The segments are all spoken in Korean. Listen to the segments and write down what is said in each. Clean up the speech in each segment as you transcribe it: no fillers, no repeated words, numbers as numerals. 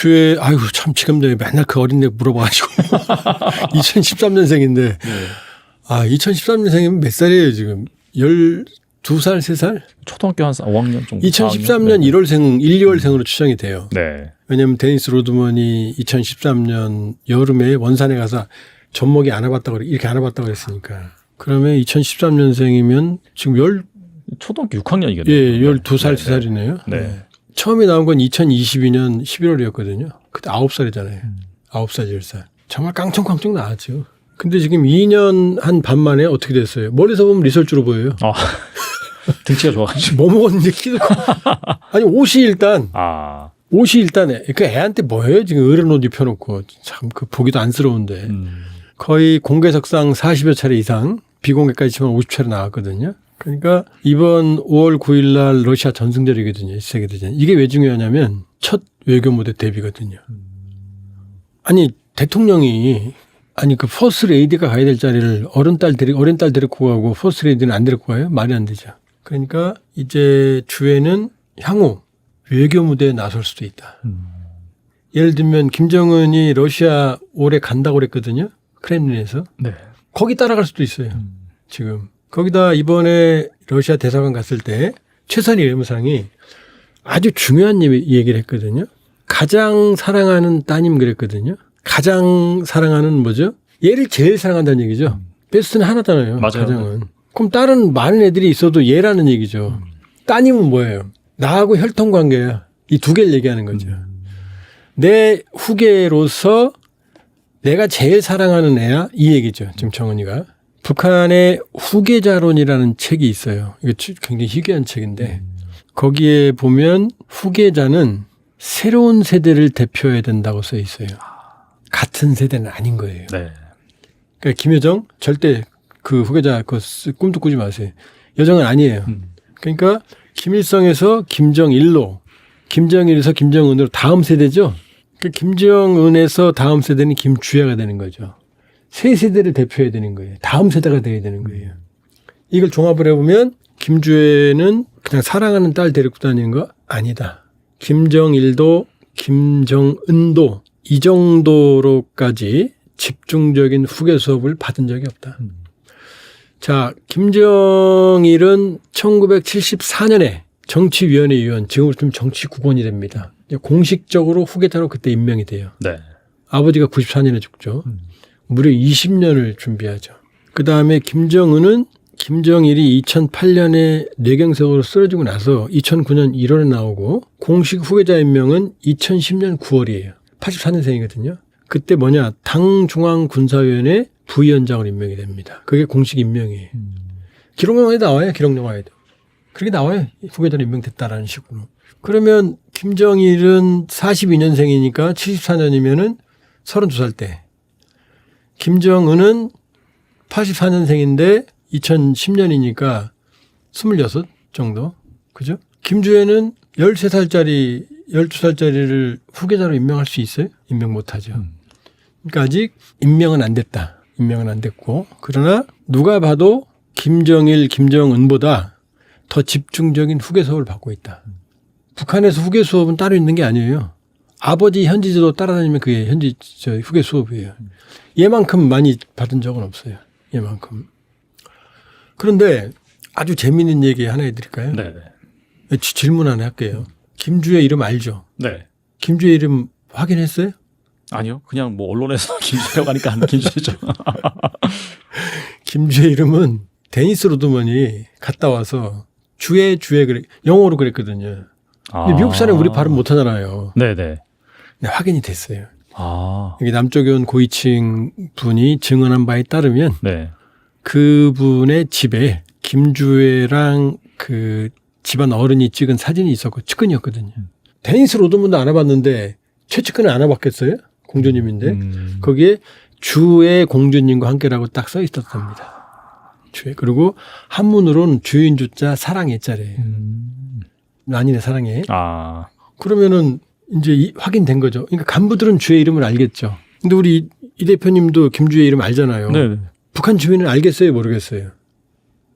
주에 아유 참 지금 맨날 그 어린애 물어봐가지고 2013년생인데 네. 아 2013년생이면 몇 살이에요 지금? 12살, 3살? 초등학교 한 5학년 정도. 2013년 1월생, 1, 2월생으로 추정이 돼요. 네. 왜냐하면 데니스 로드먼이 2013년 여름에 원산에 가서 젖먹이 안아봤다고 이렇게 안아봤다고 그랬으니까. 그러면 2013년생이면 지금 초등학교 6학년이겠네요. 예, 12살, 3살이네요. 네. 네. 처음에 나온 건 2022년 11월이었거든요. 그때 9살이잖아요. 9살, 10살. 정말 깡총깡총 나왔죠. 근데 지금 2년 한 반 만에 어떻게 됐어요? 멀리서 보면 리설주로 보여요. 등치가 좋아가지고. 뭐 먹었는지 키도 커. 아니 옷이 일단 그 애한테 뭐예요? 지금 어른 옷 입혀놓고 참 그 보기도 안쓰러운데 거의 공개석상 40여 차례 이상 비공개까지 치면 50차례 나왔거든요. 그러니까 이번 5월 9일 날 러시아 전승절이거든요. 세계대전. 이게 왜 중요하냐면 첫 외교 무대 데뷔거든요. 아니 대통령이 그 퍼스트 레이디가 가야 될 자리를 어린 딸 데리고 가고 퍼스트 레이디는 안 데리고 가요? 말이 안 되죠. 그러니까 이제 주에는 향후 외교 무대에 나설 수도 있다. 예를 들면 김정은이 러시아 올해 간다고 그랬거든요. 크렘린에서. 네. 거기 따라갈 수도 있어요. 지금. 거기다 이번에 러시아 대사관 갔을 때 최선희 외무상이 아주 중요한 얘기를 했거든요. 가장 사랑하는 따님 그랬거든요. 가장 사랑하는 뭐죠? 얘를 제일 사랑한다는 얘기죠. 베스트는 하나잖아요. 맞아요. 가장은. 그럼 다른 많은 애들이 있어도 얘라는 얘기죠. 따님은 뭐예요? 나하고 혈통관계야. 이 두 개를 얘기하는 거죠. 내 후계로서 내가 제일 사랑하는 애야. 이 얘기죠. 지금 정은이가. 북한의 후계자론이라는 책이 있어요. 이거 굉장히 희귀한 책인데 거기에 보면 후계자는 새로운 세대를 대표해야 된다고 써 있어요. 같은 세대는 아닌 거예요. 네. 그러니까 김여정 절대 그 후계자 꿈도 꾸지 마세요. 여정은 아니에요. 그러니까 김일성에서 김정일로, 김정일에서 김정은으로 다음 세대죠. 그러니까 김정은에서 다음 세대는 김주애가 되는 거죠. 세 세대를 대표해야 되는 거예요. 다음 세대가 돼야 되는 거예요. 이걸 종합을 해보면 김주애는 그냥 사랑하는 딸 데리고 다니는 거 아니다. 김정일도 김정은도 이 정도로까지 집중적인 후계 수업을 받은 적이 없다. 자, 김정일은 1974년에 정치위원회 위원, 지금으로 치면 정치국원이 됩니다. 공식적으로 후계자로 그때 임명이 돼요. 네. 아버지가 94년에 죽죠. 무려 20년을 준비하죠. 그다음에 김정은은 김정일이 2008년에 뇌경색으로 쓰러지고 나서 2009년 1월에 나오고 공식 후계자 임명은 2010년 9월이에요. 84년생이거든요. 그때 당 중앙군사위원회 부위원장으로 임명이 됩니다. 그게 공식 임명이에요. 기록영화에 나와요. 기록영화에도. 그렇게 나와요. 후계자로 임명됐다라는 식으로. 그러면 김정일은 42년생이니까 74년이면은 32살 때. 김정은은 84년생인데 2010년이니까 26 정도. 그죠? 김주애는 13살짜리, 12살짜리를 후계자로 임명할 수 있어요? 임명 못 하죠. 그러니까 아직 임명은 안 됐다. 임명은 안 됐고. 그러나 누가 봐도 김정일, 김정은보다 더 집중적인 후계 수업을 받고 있다. 북한에서 후계 수업은 따로 있는 게 아니에요. 아버지 현지지도 따라다니면 그게 후계 수업이에요. 얘만큼 많이 받은 적은 없어요. 얘만큼. 그런데 아주 재미있는 얘기 하나 해드릴까요? 네. 질문 하나 할게요. 김주애 이름 알죠? 네. 김주애 이름 확인했어요? 아니요. 그냥 언론에서 김주애라고 하니까 김주애죠. 김주애 이름은 데니스 로드먼이 갔다 와서 주애 그래. 영어로 그랬거든요. 근데 미국 사람이 우리 발음 못 하잖아요. 네네. 확인이 됐어요. 여기 남쪽에 온 고위층 분이 증언한 바에 따르면 네. 그분의 집에 김주애랑 그 집안 어른이 찍은 사진이 있었고 측근이었거든요. 데니스 로드먼도 알아봤는데 최측근은 안 와봤겠어요? 공주님인데 거기에 주의 공주님과 함께라고 딱 써 있었답니다. 주의. 그리고 한문으로는 주인 주자 사랑의 자래예요. 난인의 사랑에. 그러면은 이제 확인된 거죠. 그러니까 간부들은 주의 이름을 알겠죠. 근데 우리 이 대표님도 김주애 이름 알잖아요. 네. 북한 주민은 알겠어요, 모르겠어요?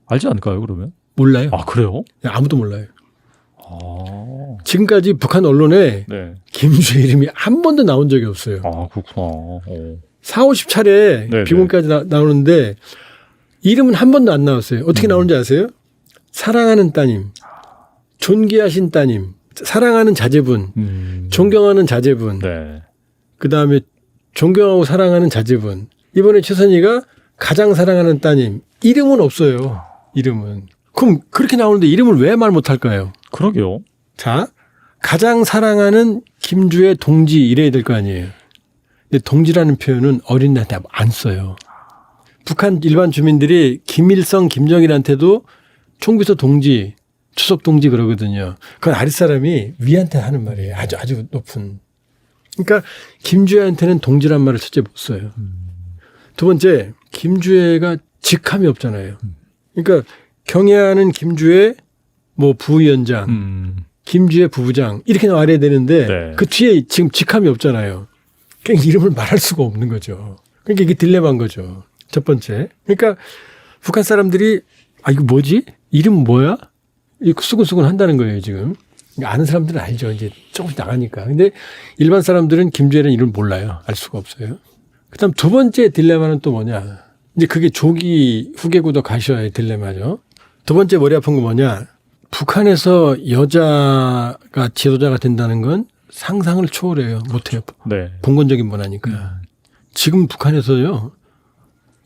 알지 않을까요, 그러면? 몰라요. 그래요? 아무도 몰라요. 지금까지 북한 언론에 네. 김주의 이름이 한 번도 나온 적이 없어요. 아, 그렇구나. 4, 50차례 네네. 비공까지 나오는데 이름은 한 번도 안 나왔어요. 어떻게 나오는지 아세요? 사랑하는 따님, 존귀하신 따님, 사랑하는 자제분, 존경하는 자제분, 네. 그다음에 존경하고 사랑하는 자제분. 이번에 최선희가 가장 사랑하는 따님. 이름은 없어요. 이름은. 그럼 그렇게 나오는데 이름을 왜 말 못할까요? 그러게요. 자, 가장 사랑하는 김주의 동지 이래야 될 거 아니에요. 근데 동지라는 표현은 어린애한테 안 써요. 북한 일반 주민들이 김일성, 김정일한테도 총비서 동지, 추석 동지 그러거든요. 그건 아랫사람이 위한테 하는 말이에요. 아주 높은. 그러니까 김주혜한테는 동지란 말을 첫째 못 써요. 두 번째, 김주혜가 직함이 없잖아요. 그러니까 경애하는 김주혜 뭐 부위원장, 김주혜 부부장 이렇게 나와야 되는데 네. 그 뒤에 지금 직함이 없잖아요. 그러니까 이름을 말할 수가 없는 거죠. 그러니까 이게 딜레마인 거죠. 첫 번째. 그러니까 북한 사람들이 이거 뭐지? 이름 뭐야? 이거 수근수근 한다는 거예요, 지금. 아는 사람들은 알죠. 이제 조금씩 나가니까. 근데 일반 사람들은 김주혜라는 이름을 몰라요. 알 수가 없어요. 그다음 두 번째 딜레마는 또 뭐냐. 이제 그게 조기 후계구도 가셔야 딜레마죠. 두 번째 머리 아픈 거 뭐냐. 북한에서 여자가 지도자가 된다는 건 상상을 초월해요. 못해요. 네. 봉건적인 문화니까. 지금 북한에서요.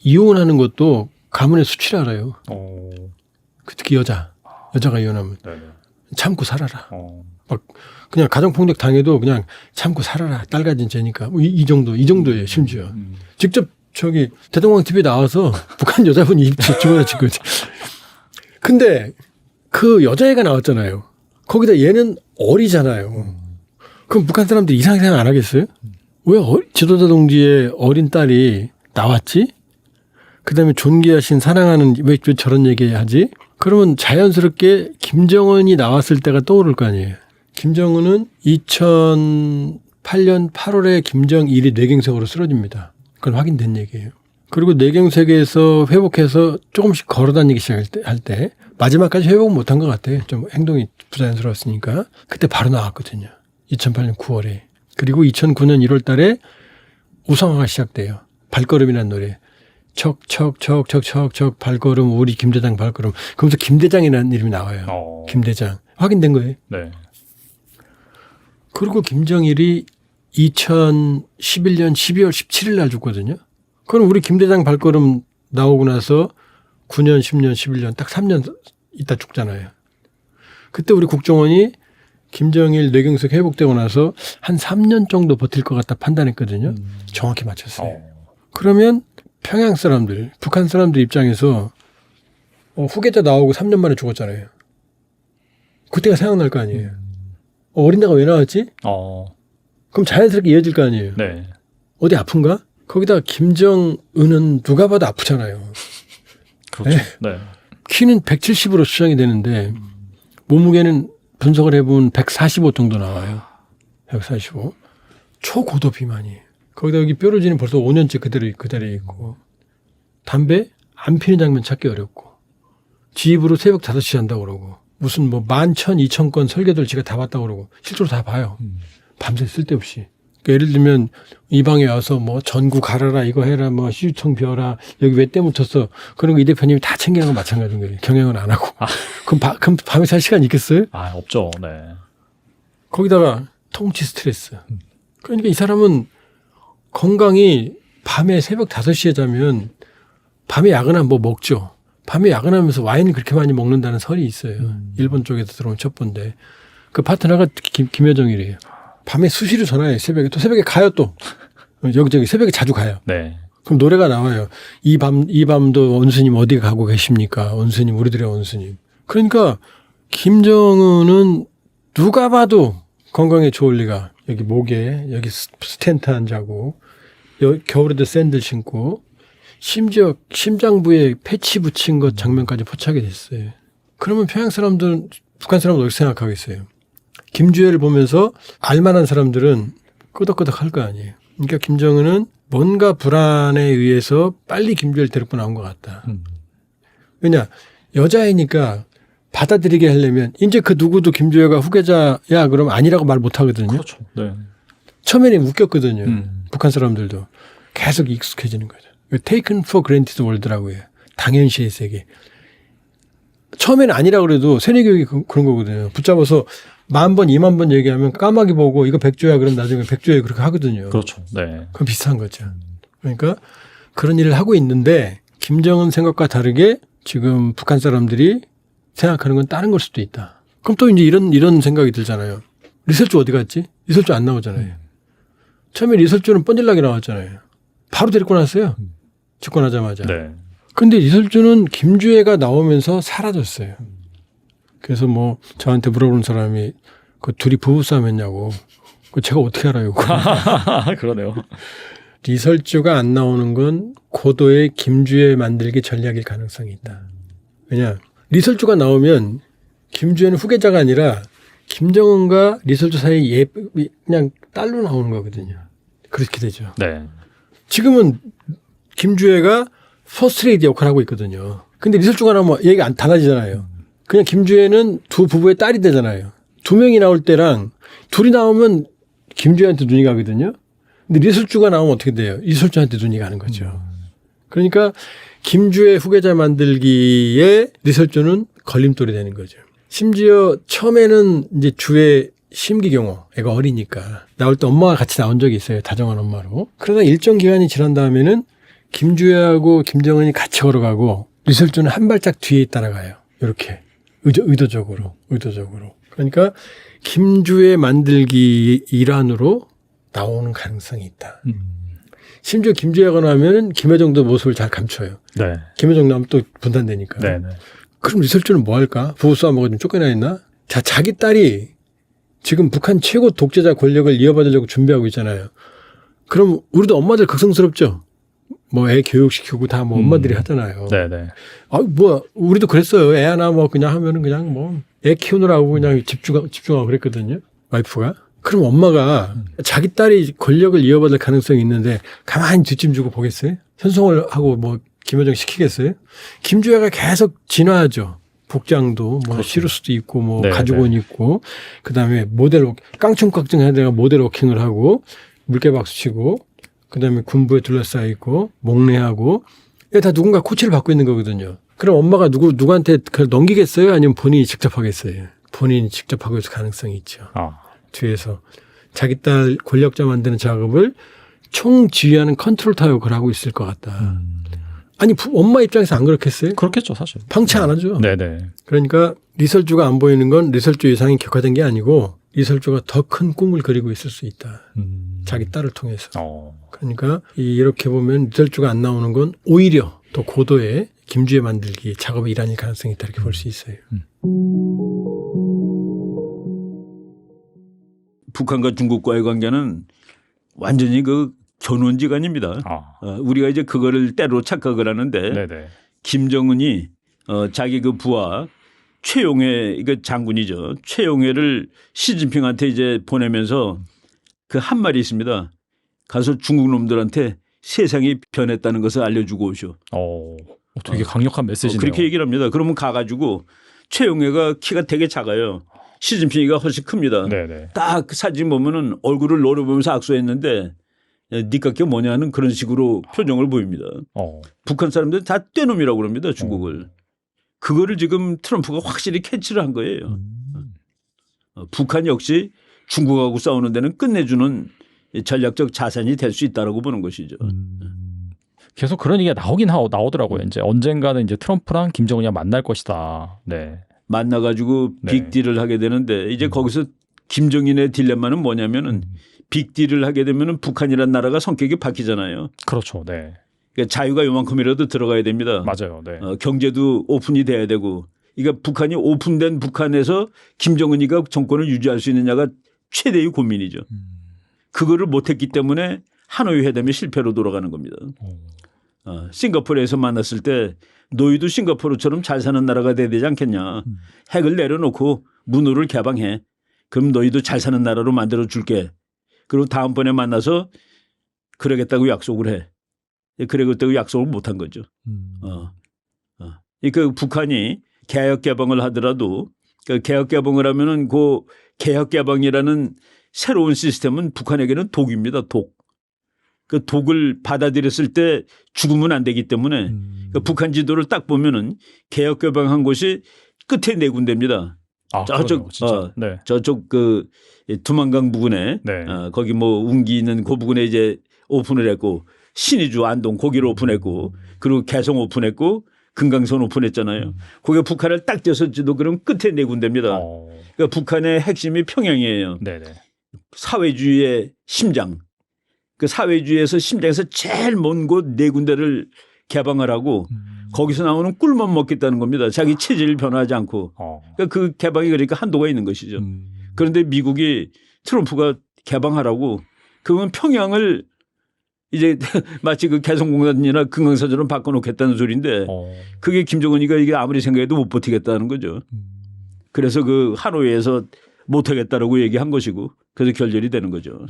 이혼하는 것도 가문의 수치를 알아요. 특히 여자가 이혼하면 네. 참고 살아라. 막 그냥 가정폭력 당해도 그냥 참고 살아라. 딸 가진 죄니까. 뭐 이 정도예요. 심지어. 직접 저기 대동강 TV에 나와서 북한 여자분이 입 집어넣은 거지. 근데 그 여자애가 나왔잖아요. 거기다 얘는 어리잖아요. 그럼 북한 사람들이 이상하게 생각 안 하겠어요? 왜 지도자 동지의 어린 딸이 나왔지? 그다음에 존귀하신 사랑하는 왜 저런 얘기하지? 그러면 자연스럽게 김정은이 나왔을 때가 떠오를 거 아니에요. 김정은은 2008년 8월에 김정일이 뇌경색으로 쓰러집니다. 그건 확인된 얘기예요. 그리고 뇌경색에서 회복해서 조금씩 걸어다니기 시작할 때 마지막까지 회복은 못한 것 같아요. 좀 행동이 부자연스러웠으니까. 그때 바로 나왔거든요. 2008년 9월에. 그리고 2009년 1월 달에 우상화가 시작돼요. 발걸음이라는 노래. 척척척척척척 발걸음 우리 김대장 발걸음. 그러면서 김대장이라는 이름이 나와요. 김대장. 확인된 거예요. 네. 그리고 김정일이 2011년 12월 17일 날 죽거든요. 그럼 우리 김대장 발걸음 나오고 나서 9년, 10년, 11년 딱 3년 있다 죽잖아요. 그때 우리 국정원이 김정일 뇌경색 회복되고 나서 한 3년 정도 버틸 것 같다 판단했거든요. 정확히 맞췄어요. 그러면 평양 사람들, 북한 사람들 입장에서 후계자 나오고 3년 만에 죽었잖아요. 그때가 생각날 거 아니에요. 어린 애가 왜 나왔지? 그럼 자연스럽게 이어질 거 아니에요. 네. 어디 아픈가? 거기다 김정은은 누가 봐도 아프잖아요. 그렇죠. 네. 네. 키는 170으로 추정이 되는데 몸무게는 분석을 해보면 145 정도 나와요. 145. 초고도 비만이에요. 거기다 여기 뾰루지는 벌써 5년째 그대로 있고 담배 안 피는 장면 찾기 어렵고 지 입으로 새벽 5시 한다고 그러고 무슨 뭐 11,000, 2,000건 설계도를 지가 다 봤다고 그러고 실제로 다 봐요. 밤새 쓸데없이. 그러니까 예를 들면 이 방에 와서 뭐 전구 갈아라 이거 해라 뭐 시주청 비워라 여기 왜 때 묻혔어 그런 거 이 대표님이 다 챙기는 건 마찬가지인 거예요. 경영은 안 하고. 그럼 밤에 살 시간 있겠어요? 없죠. 네. 거기다가 통치 스트레스. 그러니까 이 사람은 건강이 밤에 새벽 5시에 자면 밤에 야근하면 뭐 먹죠. 밤에 야근하면서 와인을 그렇게 많이 먹는다는 설이 있어요. 일본 쪽에서 들어온 첩보인데 그 파트너가 김여정이래요. 밤에 수시로 전화해요. 새벽에. 또 새벽에 가요 또. 여기저기 새벽에 자주 가요. 네. 그럼 노래가 나와요. 이 밤도 원수님 어디 가고 계십니까? 원수님 우리들의 원수님. 그러니까 김정은은 누가 봐도 건강에 좋을 리가. 여기 목에 여기 스텐트 한 자국 겨울에도 샌들 신고 심지어 심장부에 패치 붙인 것 장면까지 포착이 됐어요. 그러면 평양 사람들은 북한 사람은 어떻게 생각하겠어요? 김주혜를 보면서 알만한 사람들은 끄덕끄덕 할 거 아니에요. 그러니까 김정은은 뭔가 불안에 의해서 빨리 김주혜를 데리고 나온 것 같다. 왜냐 여자애니까 받아들이게 하려면 이제 그 누구도 김주애가 후계자야 그러면 아니라고 말 못 하거든요. 그렇죠. 네. 처음에는 웃겼거든요. 북한 사람들도 계속 익숙해지는 거죠. Taken for granted world라고 해요. 당연시의 세계. 처음에는 아니라 그래도 세뇌교육이 그런 거거든요. 붙잡아서 10,000번, 20,000번 얘기하면 까마귀 보고 이거 백조야 그럼 나중에 백조야 그렇게 하거든요. 그렇죠. 네. 그건 비슷한 거죠. 그러니까 그런 일을 하고 있는데 김정은 생각과 다르게 지금 북한 사람들이 생각하는 건 다른 걸 수도 있다. 그럼 또 이제 이런 생각이 들잖아요. 리설주 어디 갔지? 리설주 안 나오잖아요. 처음에 리설주는 뻔질나게 나왔잖아요. 바로 데리고 났어요. 집권하자마자. 네. 근데 리설주는 김주애가 나오면서 사라졌어요. 그래서 뭐 저한테 물어보는 사람이 그 둘이 부부싸움 했냐고. 그 제가 어떻게 알아요? 그러네요. 리설주가 안 나오는 건 고도의 김주애 만들기 전략일 가능성이 있다. 왜냐? 리설주가 나오면 김주애는 후계자가 아니라 김정은과 리설주 사이 그냥 딸로 나오는 거거든요. 그렇게 되죠. 네. 지금은 김주애가 퍼스트레이디 역할을 하고 있거든요. 근데 리설주가 나오면 얘기가 안 달라지잖아요. 그냥 김주애는 두 부부의 딸이 되잖아요. 2명이 나올 때랑 둘이 나오면 김주애한테 눈이 가거든요. 근데 리설주가 나오면 어떻게 돼요? 리설주한테 눈이 가는 거죠. 그러니까 김주애 후계자 만들기에 리설주는 걸림돌이 되는 거죠. 심지어 처음에는 이제 주의 심기경호, 애가 어리니까 나올 때 엄마가 같이 나온 적이 있어요. 다정한 엄마로. 그러다 일정 기간이 지난 다음에는 김주애하고 김정은이 같이 걸어가고 리설주는 한 발짝 뒤에 따라가요. 이렇게 의도적으로. 그러니까 김주애 만들기 일환으로 나오는 가능성이 있다. 심지어 김주애가 나오면 김여정도 모습을 잘 감춰요. 네. 김여정 나오면 또 분단되니까. 네. 네. 그럼 리설주는 뭐 할까? 부부싸움하고 좀 쫓겨나 있나? 자, 자기 딸이 지금 북한 최고 독재자 권력을 이어받으려고 준비하고 있잖아요. 그럼 우리도 엄마들 극성스럽죠? 뭐 애 교육시키고 다 뭐 엄마들이 하잖아요. 네네. 아, 뭐 우리도 그랬어요. 애 하나 뭐 그냥 하면은 그냥 뭐 애 키우느라고 그냥 집중하고 그랬거든요. 와이프가. 그럼 엄마가 자기 딸이 권력을 이어받을 가능성이 있는데 가만히 뒷짐 주고 보겠어요? 현송을 하고 뭐 김여정 시키겠어요? 김주애가 계속 진화하죠. 복장도 뭐 시를 수도 있고 뭐 네, 가죽옷 입고 그다음에 모델 깡총깡총 하다가 모델 워킹을 하고 물개박수 치고 그다음에 군부에 둘러싸여 있고 목례하고 이게 다 누군가 코치를 받고 있는 거거든요. 그럼 엄마가 누구한테 그걸 넘기겠어요? 아니면 본인이 직접 하겠어요? 본인이 직접 하고 있을 가능성이 있죠. 뒤에서 자기 딸 권력자 만드는 작업을 총지휘하는 컨트롤 타격을 하고 있을 것 같다. 아니 엄마 입장에서 안 그렇겠어요? 그렇겠죠 사실. 방치 안 하죠. 네네. 그러니까 리설주가 안 보이는 건 리설주 예상이 격화된 게 아니고 리설주가 더 큰 꿈을 그리고 있을 수 있다. 자기 딸을 통해서. 그러니까 이렇게 보면 리설주가 안 나오는 건 오히려 더 고도의 김주애 만들기 작업의 일환일 가능성이 있다 이렇게 볼 수 있어요. 북한과 중국과의 관계는 완전히 그 견원지간입니다. 우리가 이제 그거를 때로 착각을 하는데 네네. 김정은이 자기 그 부하 최용해 이거 장군이죠. 최용해를 시진핑한테 이제 보내면서 그 한 말이 있습니다. 가서 중국 놈들한테 세상이 변했다는 것을 알려주고 오쇼. 되게 강력한 메시지네요. 그렇게 얘기를 합니다. 그러면 가가지고 최용해가 키가 되게 작아요. 시진핑이가 훨씬 큽니다. 네네. 딱 그 사진 보면은 얼굴을 노려보면서 악수했는데 니까 게 뭐냐는 그런 식으로 표정을 보입니다. 북한 사람들 다 떼놈이라고 그럽니다. 중국을. 그거를 지금 트럼프가 확실히 캐치를 한 거예요. 북한 역시 중국하고 싸우는 데는 끝내주는 전략적 자산이 될 수 있다라고 보는 것이죠. 계속 그런 얘기가 나오더라고요. 이제 언젠가는 이제 트럼프랑 김정은이랑 만날 것이다. 네. 만나가지고 빅딜을 하게 되는데 이제 거기서 김정인의 딜레마는 뭐냐면은 빅딜을 하게 되면은 북한이라는 나라가 성격이 바뀌잖아요. 그렇죠. 네. 그러니까 자유가 요만큼이라도 들어가야 됩니다. 맞아요. 네. 경제도 오픈이 돼야 되고. 그러니까 북한이 오픈된 북한에서 김정은이가 정권을 유지할 수 있느냐가 최대의 고민이죠. 그거를 못했기 때문에 하노이 회담이 실패로 돌아가는 겁니다. 싱가포르에서 만났을 때 너희도 싱가포르처럼 잘 사는 나라가 돼야 되지 않겠냐. 핵을 내려놓고 문호를 개방해. 그럼 너희도 잘 사는 나라로 만들어 줄게. 그리고 다음번에 만나서 그러겠다고 약속을 해. 그러겠다고 약속을 못한 거죠. 그 북한이 개혁 개방을 하더라도 그 개혁 개방을 하면은 그 개혁 개방이라는 새로운 시스템은 북한에게는 독입니다. 독. 그 독을 받아들였을 때 죽으면 안 되기 때문에 그 북한 지도를 딱 보면은 개혁 개방한 곳이 끝에 네 군데입니다. 아, 저쪽 진짜. 네. 저쪽 그 두만강 부근에 네. 거기 뭐 운기 있는 그 부근에 이제 오픈을 했고 신의주 안동 거기를 오픈했고 그리고 개성 오픈했고 금강선 오픈했잖아요. 거기 북한을 딱 떼서지도 그럼 끝에 네 군데입니다. 그러니까 북한의 핵심이 평양이에요. 네네. 사회주의의 심장. 그 사회주의에서 심장에서 제일 먼 곳 네 군데를 개방을 하고 거기서 나오는 꿀만 먹겠다는 겁니다. 자기 체질 변화하지 않고. 그러니까 그 개방이 그러니까 한도가 있는 것이죠. 그런데 미국이 트럼프가 개방하라고 그러면 평양을 이제 마치 그 개성공단이나 금강산처럼 바꿔놓겠다는 소리인데 그게 김정은이가 이게 아무리 생각해도 못 버티겠다는 거죠. 그래서 그 하노이에서 못하겠다라고 얘기한 것이고 그래서 결렬이 되는 거죠.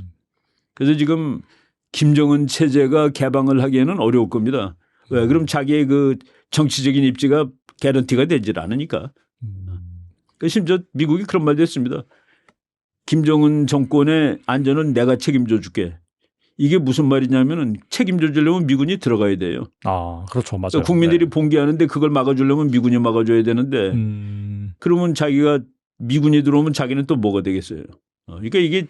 그래서 지금 김정은 체제가 개방을 하기에는 어려울 겁니다. 왜? 그럼 자기의 그 정치적인 입지가 개런티가 되질 않으니까. 심지어 미국이 그런 말도 했습니다. 김정은 정권의 안전은 내가 책임져 줄게. 이게 무슨 말이냐면은 책임져 주려면 미군이 들어가야 돼요. 아, 그렇죠. 맞아요. 그러니까 국민들이 네. 봉기하는데 그걸 막아주려면 미군이 막아줘야 되는데 그러면 자기가 미군이 들어오면 자기는 또 뭐가 되겠어요. 그러니까 이게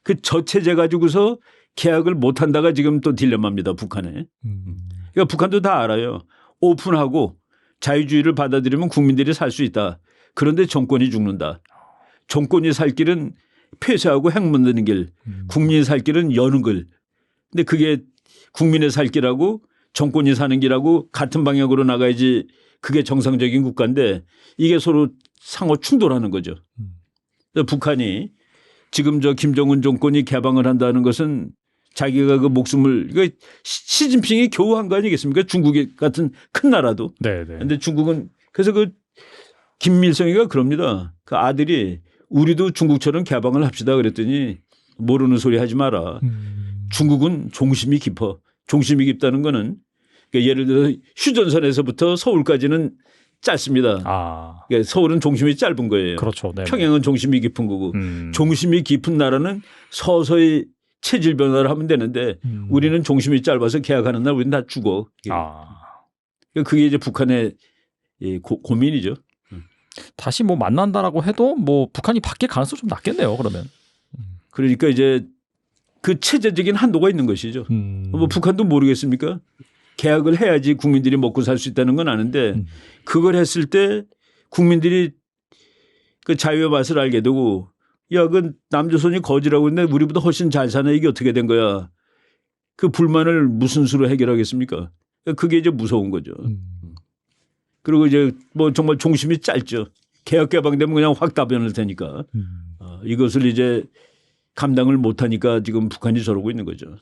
그 저체제 가지고서 계약을 못한다가 지금 또 딜레마입니다. 북한에. 그러니까 북한도 다 알아요. 오픈하고 자유주의를 받아들이면 국민들이 살 수 있다. 그런데 정권이 죽는다. 정권이 살 길은 폐쇄하고 핵 만드는 길. 국민이 살 길은 여는 길. 근데 그게 국민의 살 길하고 정권이 사는 길하고 같은 방향으로 나가야지 그게 정상적인 국가인데 이게 서로 상호 충돌하는 거죠. 북한이 지금 저 김정은 정권이 개방을 한다는 것은 자기가 그 목숨을 이거 시진핑이 겨우 한 거 아니겠습니까? 중국 같은 큰 나라도. 네. 그런데 중국은 그래서 그 김일성이가 그럽니다. 그 아들이 우리도 중국처럼 개방을 합시다 그랬더니 모르는 소리 하지 마라. 중국은 종심이 깊어. 종심이 깊다는 거는 그러니까 예를 들어 휴전선에서부터 서울까지는 짧습니다. 그러니까 서울은 종심이 짧은 거예요. 그렇죠. 네네. 평양은 종심이 깊은 거고 종심이 깊은 나라는 서서히 체질 변화를 하면 되는데 우리는 종심이 짧아서 계약하는 날 우리는 다 죽어. 그러니까 그게 이제 북한의 고민이죠. 다시 뭐 만난다라고 해도 뭐 북한이 바뀔 가능성이 좀 낮겠네요. 그러면. 그러니까 이제 그 체제적인 한도가 있는 것이죠. 뭐 북한도 모르겠습니까? 계약을 해야지 국민들이 먹고 살 수 있다는 건 아는데 그걸 했을 때 국민들이 그 자유의 맛을 알게 되고 야, 그 남조선이 거지라고 했는데 우리보다 훨씬 잘 사네. 이게 어떻게 된 거야. 그 불만을 무슨 수로 해결하겠습니까? 그게 이제 무서운 거죠. 그리고 이제 뭐 정말 종심이 짧죠. 개혁 개방되면 그냥 확 다변할 테니까. 이것을 이제 감당을 못하니까 지금 북한이 저러고 있는 거죠.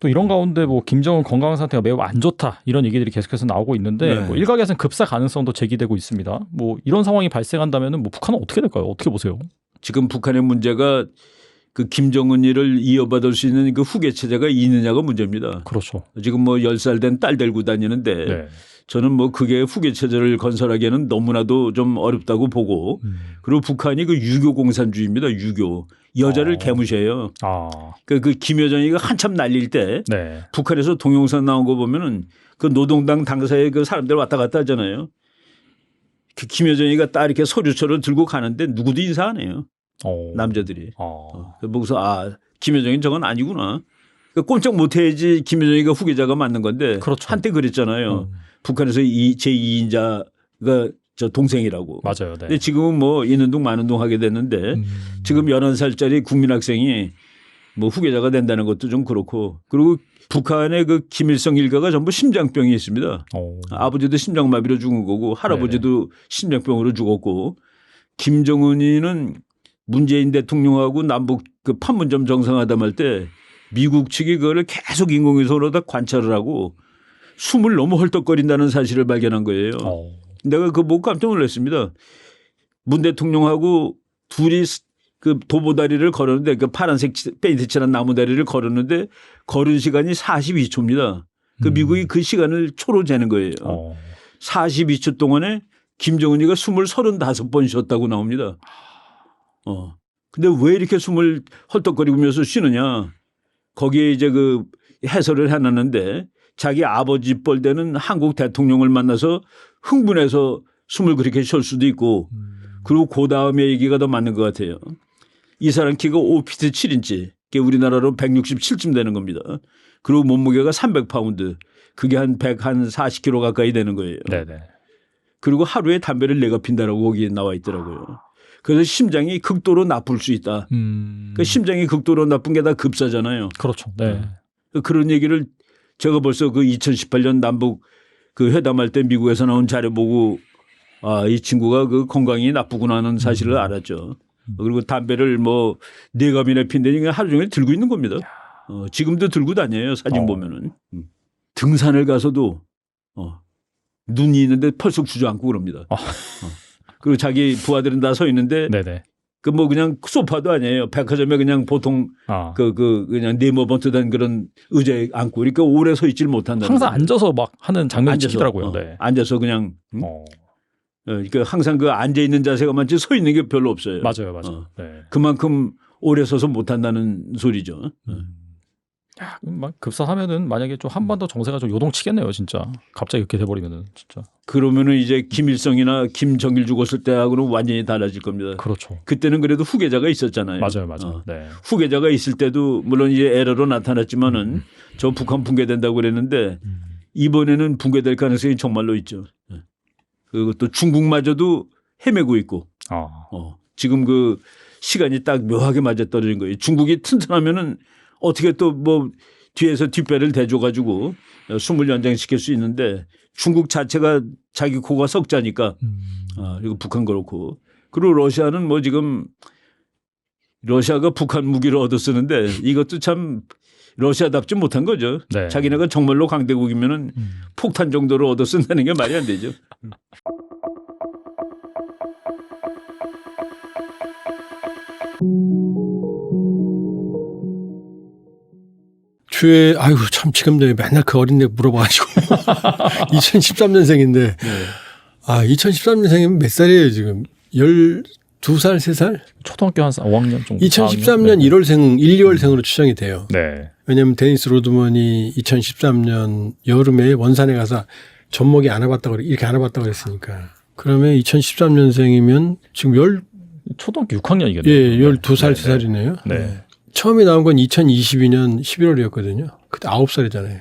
또 이런 가운데 뭐 김정은 건강 상태가 매우 안 좋다 이런 얘기들이 계속해서 나오고 있는데 뭐 일각에서는 급사 가능성도 제기되고 있습니다. 뭐 이런 상황이 발생한다면은 뭐 북한은 어떻게 될까요? 어떻게 보세요? 지금 북한의 문제가 그 김정은이를 이어받을 수 있는 그 후계 체제가 있느냐가 문제입니다. 그렇죠. 지금 뭐 10살 된 딸 데리고 다니는데 저는 뭐 그게 후계 체제를 건설하기에는 너무나도 좀 어렵다고 보고 그리고 북한이 그 유교 공산주의입니다. 유교. 여자를 개무셔요. 그 김여정이가 한참 날릴 때 북한에서 동영상 나온 거 보면은 그 노동당 당사에 그 사람들 왔다 갔다 하잖아요. 그 김여정이가 딱 이렇게 서류처럼 들고 가는데 누구도 인사 안 해요. 남자들이. 보고서 김여정이 저건 아니구나. 꼼짝 못 해야지 김여정이가 후계자가 맞는 건데 그렇죠. 한때 그랬잖아요. 북한에서 제2인자가 저 동생이라고. 맞아요. 네. 근데 지금은 뭐 있는 둥 마는 둥 하게 됐는데 지금 11살짜리 국민학생이 뭐 후계자가 된다는 것도 좀 그렇고 그리고 북한의 그 김일성 일가가 전부 심장병이 있습니다. 아버지도 심장마비로 죽은 거고 할아버지도 심장병으로 죽었고 김정은이는 문재인 대통령하고 남북 그 판문점 정상회담 할 때 미국 측이 그거를 계속 인공위성으로다 관찰을 하고 숨을 너무 헐떡거린다는 사실을 발견한 거예요. 내가 그거 보고 깜짝 놀랐습니다. 문 대통령하고 둘이 그 도보다리를 걸었는데 그 파란색 페인트 칠한 나무다리를 걸었는데 걸은 시간이 42초입니다. 그 미국이 그 시간을 초로 재는 거예요. 42초 동안에 김정은이가 숨을 35번 쉬었다고 나옵니다. 근데 왜 이렇게 숨을 헐떡거리면서 쉬느냐. 거기에 이제 그 해설을 해놨는데 자기 아버지 뻘 되는 한국 대통령을 만나서 흥분해서 숨을 그렇게 쉴 수도 있고 그리고 그 다음에 얘기가 더 맞는 것 같아요. 이 사람 키가 5피트 7인치. 그게 우리나라로 167쯤 되는 겁니다. 그리고 몸무게가 300파운드. 그게 한 140kg 가까이 되는 거예요. 네네. 그리고 하루에 담배를 4갑 핀다라고 거기에 나와 있더라고요. 그래서 심장이 극도로 나쁠 수 있다. 그러니까 심장이 극도로 나쁜 게 다 급사잖아요. 그렇죠. 네. 그런 얘기를 제가 벌써 그 2018년 남북 그 회담할 때 미국에서 나온 자료 보고 아, 이 친구가 그 건강이 나쁘구나 하는 사실을 알았죠. 그리고 담배를 뭐 4갑이나 핀다니 하루 종일 들고 있는 겁니다. 지금도 들고 다녀요. 사진 보면은. 등산을 가서도 눈이 있는데 펄썩 주저앉고 그럽니다. 그리고 자기 부하들은 다 서 있는데 네네. 그 뭐 그냥 소파도 아니에요. 백화점에 그냥 보통 그냥 네모번트 된 그런 의자에 앉고 그러니까 오래 서 있질 못한다. 항상 앉아서 막 하는 장면이 찍히더라고요. 네. 앉아서 그냥 그러니까 항상 그 앉아 있는 자세가 많지 서 있는 게 별로 없어요. 맞아요. 네. 그만큼 오래 서서 못한다는 소리죠. 막 급사하면은 만약에 좀 한 번 더 정세가 좀 요동치겠네요, 진짜. 갑자기 이렇게 돼버리면은 진짜. 그러면은 이제 김일성이나 김정일 죽었을 때하고는 완전히 달라질 겁니다. 그렇죠. 그때는 그래도 후계자가 있었잖아요. 맞아요. 네. 후계자가 있을 때도 물론 이제 에러로 나타났지만은 저 북한 붕괴된다고 그랬는데 이번에는 붕괴될 가능성이 정말로 있죠. 그리고 또 중국마저도 헤매고 있고. 지금 그 시간이 딱 묘하게 맞아떨어진 거예요. 중국이 튼튼하면은 어떻게 또 뭐 뒤에서 뒷배를 대줘가지고 숨을 연장시킬 수 있는데 중국 자체가 자기 코가 석자니까 그리고 북한 그렇고 그리고 러시아는 뭐 지금 러시아가 북한 무기를 얻어 쓰는데 이것도 참 러시아답지 못한 거죠. 네. 자기네가 정말로 강대국이면은 폭탄 정도로 얻어 쓴다는 게 말이 안 되죠. 주에 아유 참 지금 맨날 그 어린애 물어봐가지고 2013년생인데 네. 2013년생이면 몇 살이에요 지금 12살 3살? 초등학교 한 5학년 정도. 2013년 1월생 1, 2월생으로 추정이 돼요. 네. 왜냐하면 데니스 로드먼이 2013년 여름에 원산에 가서 젖먹이 안아봤다고 이렇게 안아봤다고 그랬으니까 그러면 2013년생이면 지금 초등학교 6학년이겠네요. 예, 12살 3살이네요. 네. 처음에 나온 건 2022년 11월이었거든요. 그때 9살이잖아요.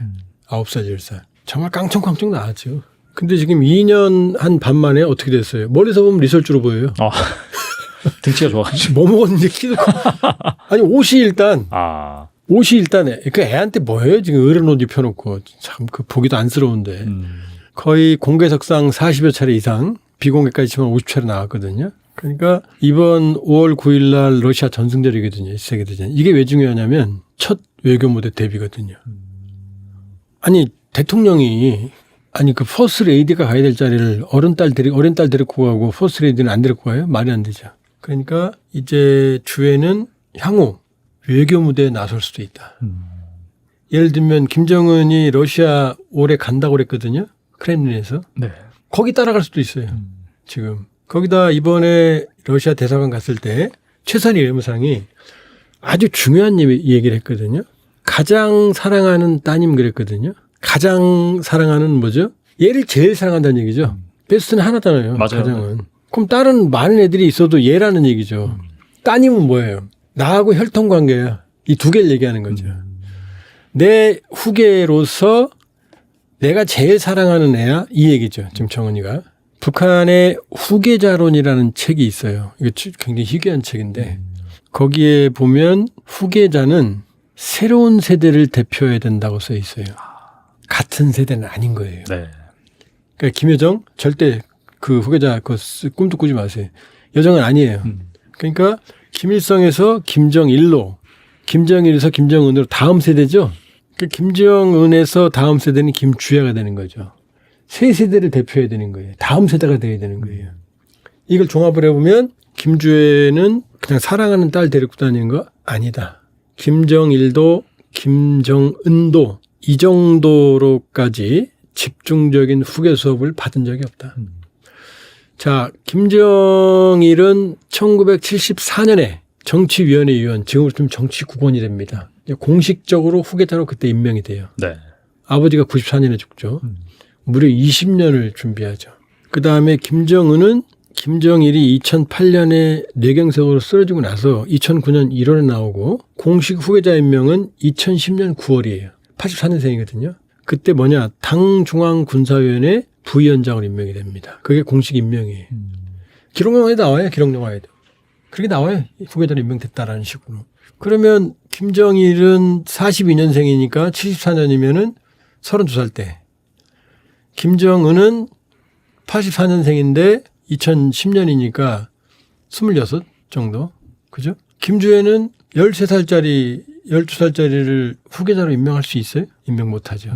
9살, 10살. 정말 깡총깡총 나왔죠. 근데 지금 2년 한 반 만에 어떻게 됐어요? 멀리서 보면 리설주로 보여요. 등치가 좋아가지고. 뭐 먹었는지 키도 커. 아니 옷이 일단 그 애한테 뭐예요? 지금 어른 옷 입혀놓고 참 그 보기도 안쓰러운데 거의 공개석상 40여 차례 이상 비공개까지 치면 50차례 나왔거든요. 그러니까 이번 5월 9일 날 러시아 전승절이거든요. 세계대전. 이게 왜 중요하냐면 첫 외교 무대 데뷔거든요. 아니 대통령이 그 퍼스트 레이디가 가야 될 자리를 어린 딸 데리고 가고 퍼스트 레이디는 안 데리고 가요? 말이 안 되죠. 그러니까 이제 주에는 향후 외교 무대에 나설 수도 있다. 예를 들면 김정은이 러시아 올해 간다고 그랬거든요. 크렘린에서. 네. 거기 따라갈 수도 있어요. 지금. 거기다 이번에 러시아 대사관 갔을 때 최선희 외무상이 아주 중요한 얘기를 했거든요. 가장 사랑하는 따님 그랬거든요. 가장 사랑하는 뭐죠? 얘를 제일 사랑한다는 얘기죠. 베스트는 하나잖아요. 맞아요. 가장은. 그럼 다른 많은 애들이 있어도 얘라는 얘기죠. 따님은 뭐예요? 나하고 혈통관계야. 이 두 개를 얘기하는 거죠. 내 후계로서 내가 제일 사랑하는 애야. 이 얘기죠. 지금 정은이가. 북한의 후계자론이라는 책이 있어요. 이거 굉장히 희귀한 책인데 거기에 보면 후계자는 새로운 세대를 대표해야 된다고 써 있어요. 같은 세대는 아닌 거예요. 네. 그러니까 김여정 절대 그 후계자 꿈도 꾸지 마세요. 여정은 아니에요. 그러니까 김일성에서 김정일로, 김정일에서 김정은으로 다음 세대죠. 그러니까 김정은에서 다음 세대는 김주애가 되는 거죠. 세 세대를 대표해야 되는 거예요. 다음 세대가 돼야 되는 거예요. 이걸 종합을 해보면 김주애는 그냥 사랑하는 딸 데리고 다니는 거 아니다. 김정일도 김정은도 이 정도로까지 집중적인 후계 수업을 받은 적이 없다. 자, 김정일은 1974년에 정치위원회 위원, 지금으로 좀 정치국원이 됩니다. 공식적으로 후계자로 그때 임명이 돼요. 네. 아버지가 94년에 죽죠. 무려 20년을 준비하죠. 그다음에 김정은은 김정일이 2008년에 뇌경색으로 쓰러지고 나서 2009년 1월에 나오고 공식 후계자 임명은 2010년 9월이에요. 84년생이거든요. 그때 뭐냐, 당중앙군사위원회 부위원장으로 임명이 됩니다. 그게 공식 임명이에요. 기록영화에 나와요. 기록영화에도. 그렇게 나와요. 후계자로 임명됐다라는 식으로. 그러면 김정일은 42년생이니까 74년이면은 32살 때. 김정은은 84년생인데 2010년이니까 26 정도. 그죠? 김주애는 13살짜리, 12살짜리를 후계자로 임명할 수 있어요? 임명 못 하죠.